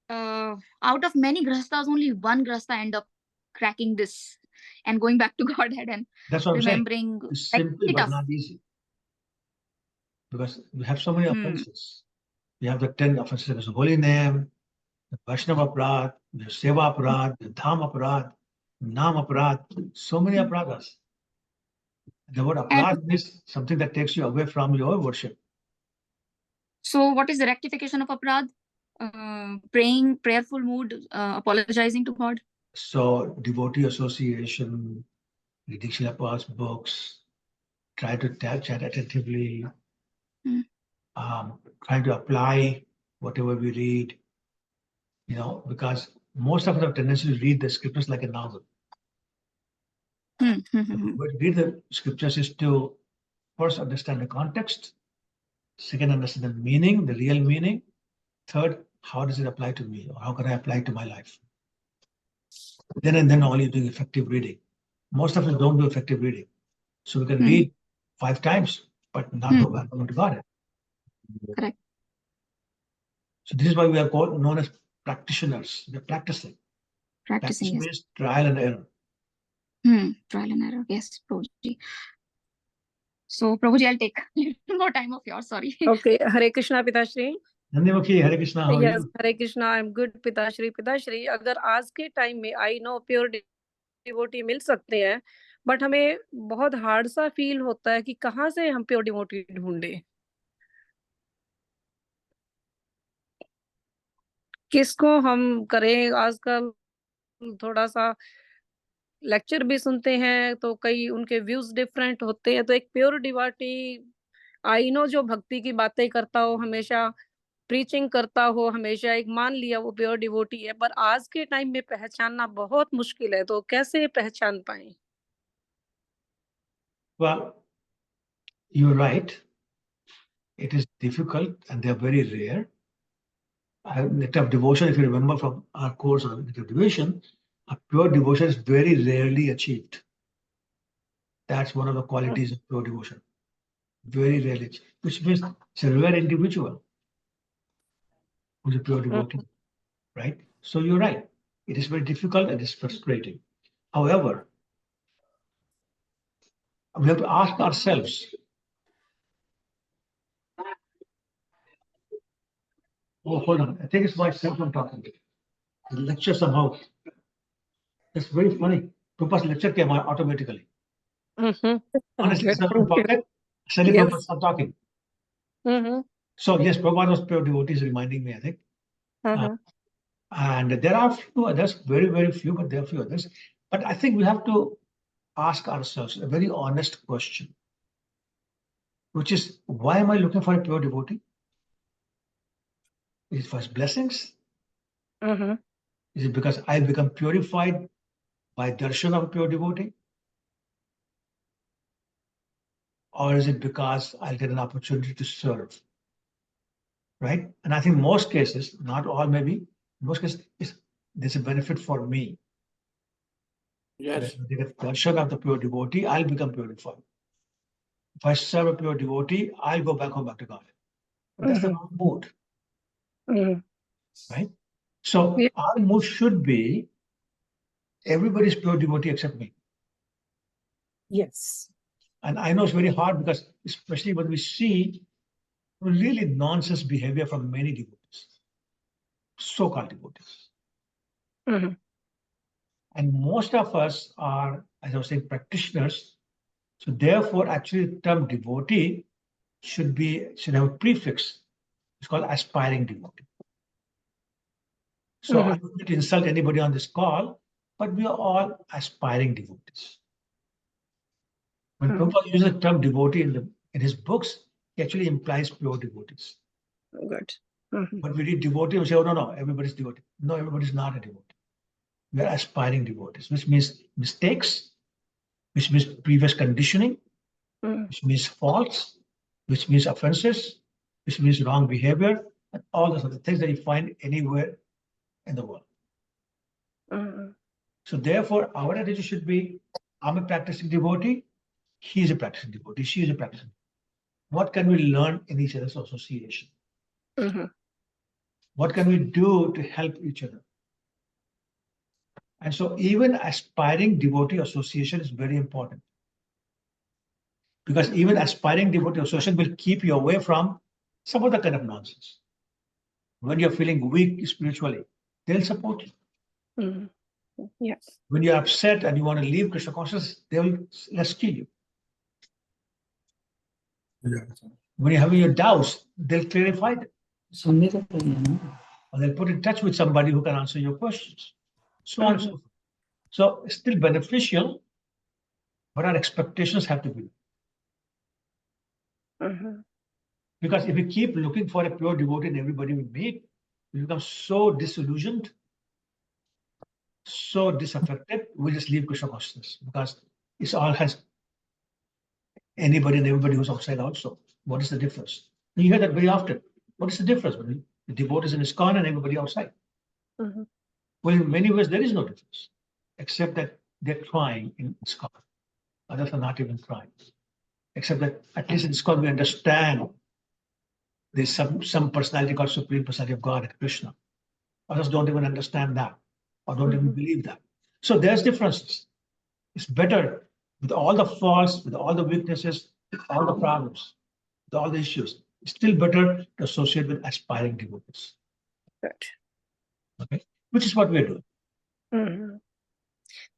out of many grahasthas, only one grahastha end up cracking this and going back to Godhead and that's what remembering. I'm saying. It's simple but not easy. Because we have so many offenses. We have the 10 offenses of holy name, the Vaishnava Aparadh, the Seva Aparadh, the Dham Aparadh, Nam Aparadh, so many aparadhas. The word aparadh is something that takes you away from your worship. So what is the rectification of aparadh? Praying, prayerful mood, apologizing to God. So devotee association, reading Srila Prabhupada's books, try to chat attentively, trying to apply whatever we read, because most of us have tendency to read the scriptures like a novel. But read the scriptures is to first understand the context, second understand the meaning, the real meaning, third, how does it apply to me, or how can I apply it to my life? Then and then only you do effective reading. Most of us don't do effective reading. So we can read 5 times, but not go back to God. Correct. So this is why we are called known as practitioners. We're practicing. Practicing, yes. Means trial and error. Trial and error, yes, Prabhuji. So Prabhuji, I'll take a little more time of yours, sorry. Okay, Hare Krishna Pitashri. Nandimukhi, Hare Krishna, how are Yes, you? Hare Krishna, I'm good Pitashri. Pitashri, अगर आज के time में I know pure devotee मिल सकते हैं, but हमें बहुत hard सा feel होता है कि कहाँ से हम प्योर डिवोटी ढूंढे, किसको हम करें. आजकल थोड़ा सा लेक्चर भी सुनते हैं तो कई उनके व्यूज डिफरेंट होते हैं. तो एक प्योर डिवोटी आई नो जो भक्ति की बातें करता हो, हमेशा प्रीचिंग करता हो, हमेशा एक मान लिया वो प्योर डिवोटी है, पर आज के टाइम में पहचानना बहुत मुश्किल है. तो कैसे पहचान पाए? Well, you're right. It is difficult and they are very rare. Nectar of devotion, if you remember from our course on nectar of devotion, a pure devotion is very rarely achieved. That's one of the qualities of pure devotion. Very rarely achieved, which means it's a rare individual who's a pure devotee, right? So you're right. It is very difficult and it's frustrating. However, we have to ask ourselves, oh, hold on. I think it's myself I'm talking to. The lecture somehow. That's very funny. Prabhupada's lecture came out automatically. Honestly, it's not on pocket. Suddenly Prabhupada stopped talking. So yes, Prabhupada was pure devotees reminding me, I think. And there are a few others, very, very few, but there are a few others. But I think we have to ask ourselves a very honest question, which is, why am I looking for a pure devotee? Is it for his blessings? Is it because I become purified by darshan of a pure devotee? Or is it because I'll get an opportunity to serve? Right? And I think most cases, not all maybe, most cases, there's a benefit for me. Yes. If I get darshan of the pure devotee, I'll become purified. If I serve a pure devotee, I'll go back home back to God. But that's the wrong mood. Right? So our mood should be, everybody's pure devotee except me. Yes. And I know it's very hard because especially when we see really nonsense behavior from many devotees, so-called devotees. Mhm. And most of us are, as I was saying, practitioners. So therefore, actually the term devotee should have a prefix. It's called aspiring devotee. So I don't need to insult anybody on this call, but we are all aspiring devotees. When Prabhupada uses the term devotee in his books, he actually implies pure devotees. Good. But we read devotee, we say, oh, no, everybody's devotee. No, everybody's not a devotee. We are aspiring devotees, which means mistakes, which means previous conditioning, which means faults, which means offenses, which means wrong behavior, and all those other things that you find anywhere in the world. So therefore, our attitude should be, I'm a practicing devotee, he is a practicing devotee, she is a practicing. What can we learn in each other's association? What can we do to help each other? And so even aspiring devotee association is very important. Because even aspiring devotee association will keep you away from some other kind of nonsense. When you're feeling weak spiritually, they'll support you. Yes. When you're upset and you want to leave Krishna consciousness, they will rescue you. When you're having your doubts, they'll clarify them. Or they'll put in touch with somebody who can answer your questions. So on and so forth. So it's still beneficial, but our expectations have to be. Because if we keep looking for a pure devotee in everybody we meet, we become so disillusioned, so disaffected, we just leave Krishna consciousness because it all has anybody and everybody who's outside also. What is the difference? And you hear that very often. What is the difference between the devotees in ISKCON and everybody outside? Well, in many ways, there is no difference, except that they're trying in ISKCON. Others are not even trying. Except that at least in ISKCON, we understand there's some personality called Supreme Personality of God, Krishna. Others don't even understand that or don't even believe that. So there's differences. It's better with all the faults, with all the weaknesses, with all the problems, with all the issues. It's still better to associate with aspiring devotees. Good. Okay, which is what we're doing.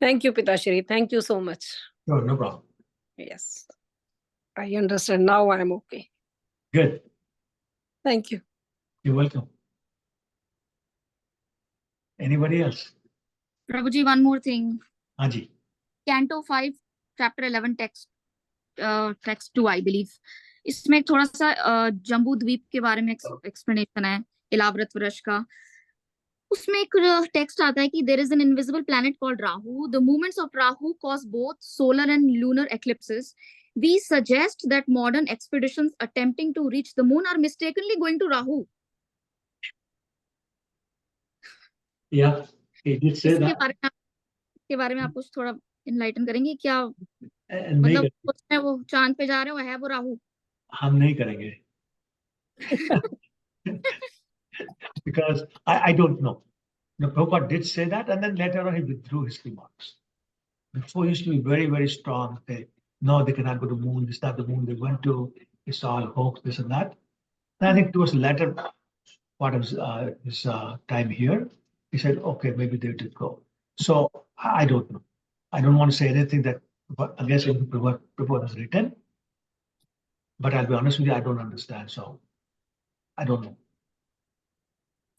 Thank you, Pitashri. Thank you so much. No, no problem. Yes. I understand. Now I'm okay. Good. Thank you. You're welcome. Anybody else? Prabhuji, one more thing. Haji. Canto 5, chapter 11, text 2, I believe. इसमें थोड़ा सा जम्बू द्वीप के बारे में explanation है, इलाव्रत वृष का. उसमें एक टेक्स्ट आता है कि there is an invisible planet called Rahu. The movements of Rahu cause both solar and lunar eclipses. We suggest that modern expeditions attempting to reach the moon are mistakenly going to Rahu. Yeah, he did say that. इसके बारे में आप कुछ थोड़ा enlighten करेंगे क्या? मतलब उसमें वो चांद पे जा रहे हो, है वो राहु? हम नहीं करेंगे. Because I don't know. The Prabhupada did say that, and then later on he withdrew his remarks. Before he used to be very, very strong. No, they cannot go to the moon. It's not the moon they went to. It's all hoax, this and that. And I think towards the latter part of his time here, he said, okay, maybe they did go. So I don't know. I don't want to say anything that against what Prabhupada has written. But I'll be honest with you, I don't understand. So I don't know.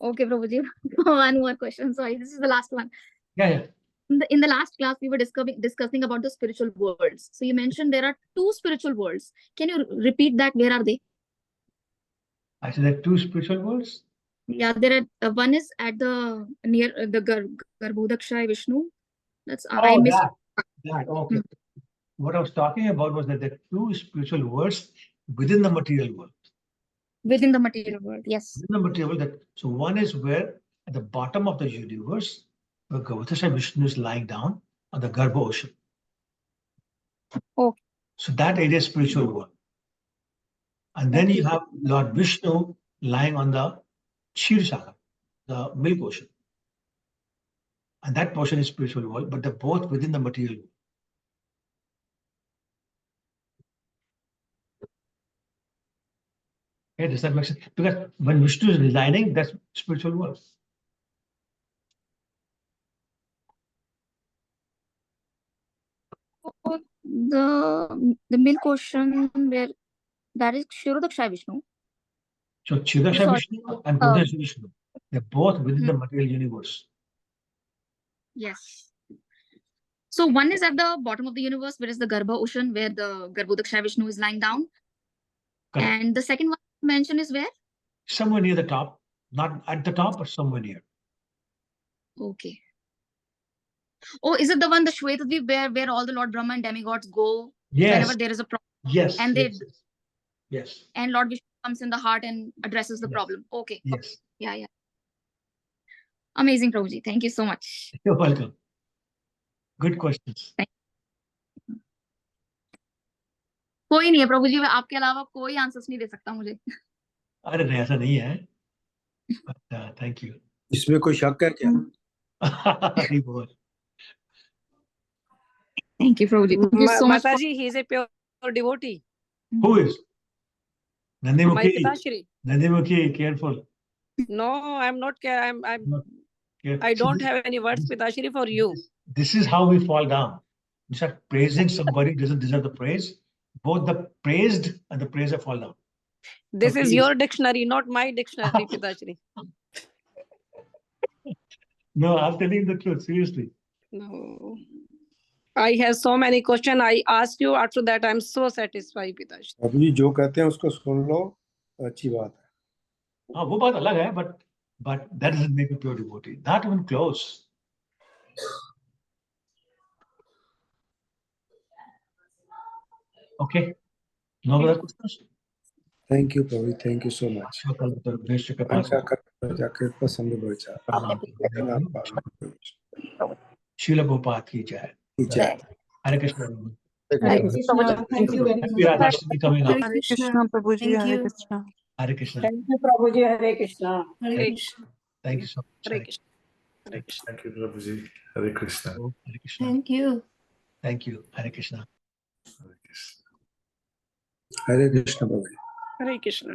Okay, Prabhuji. One more question. Sorry, this is the last one. Yeah. In the last class, we were discussing about the spiritual worlds. So you mentioned there are 2 spiritual worlds. Can you repeat that? Where are they? I said there are 2 spiritual worlds. Yeah, there are. One is at near the Garbhodakshay Vishnu. That's I missed. That okay. What I was talking about was that there are 2 spiritual worlds within the material world. Within the material world, yes. Within the material world. So one is where at the bottom of the universe, where Garbhodakshay Vishnu is lying down on the Garbha ocean. Oh. So that area is spiritual world. And then you have Lord Vishnu lying on the Kshirshaga, the milk ocean. And that portion is spiritual world, but they're both within the material world. Okay, does that make sense? Because when Vishnu is residing, that's spiritual world. The main question where that is Kshirodaksha Vishnu. So Kshirodaksha Sorry. Vishnu and Buddha's Vishnu, they're both within the material universe. Yes. So one is at the bottom of the universe, where is the Garbha ocean, where the Garbhodaksha Vishnu is lying down. Correct. And the second one mentioned is where? Somewhere near the top, not at the top, but somewhere near. Okay. Oh, is it the one, the Shvetadvip, where all the Lord Brahma and demigods go whenever there is a problem? Yes. And they Yes. and Lord Vishnu comes in the heart and addresses the problem. Okay. Yes. Yeah, yeah. Amazing, Prabhuji. Thank you so much. You're welcome. Good questions. कोई नहीं है प्रभु जी, आपके अलावा कोई answers नहीं दे सकता मुझे. अरे नहीं, ऐसा नहीं है. Thank you. इसमें कोई शक है क्या? हरि बोल. Thank you, Prabhuji. Thank you so much. Mataji, he is a pure devotee. Who is? My Nandimukhi. Pitashri. Nandimukhi, careful. No, I'm not. I'm. Careful. I don't have any words, Pitashri, for you. This is how we fall down. You start praising somebody who doesn't deserve the praise. Both the praised and the praiser fall down. This is your dictionary, not my dictionary, Pitashri. No, I'm telling the truth, seriously. No. I have so many questions. I asked you. After that, I'm so satisfied, Pitashri. अभी जो कहते हैं उसको सुन लो, अच्छी बात है. हाँ, वो बात अलग है, but that doesn't make a pure devotee. Not even close. Okay. No other questions? Thank you, Prabhu. Thank you so much. Srila Prabhupada ki jai. Hare Krishna. Hare Krishna. Thank you very Happy much. Radhashtami coming up. Hare Krishna, Prabhuji. Hare Krishna. Hare Krishna. Thank you, Prabhuji. Hare Krishna. Hare Krishna. Thank you so much. Hare Krishna. Hare Krishna. Thank you, Prabhuji. Hare Krishna. Hare Krishna. Thank you. Thank you. Hare Krishna. Hare Krishna. Hare Krishna, Prabhu. Hare Krishna.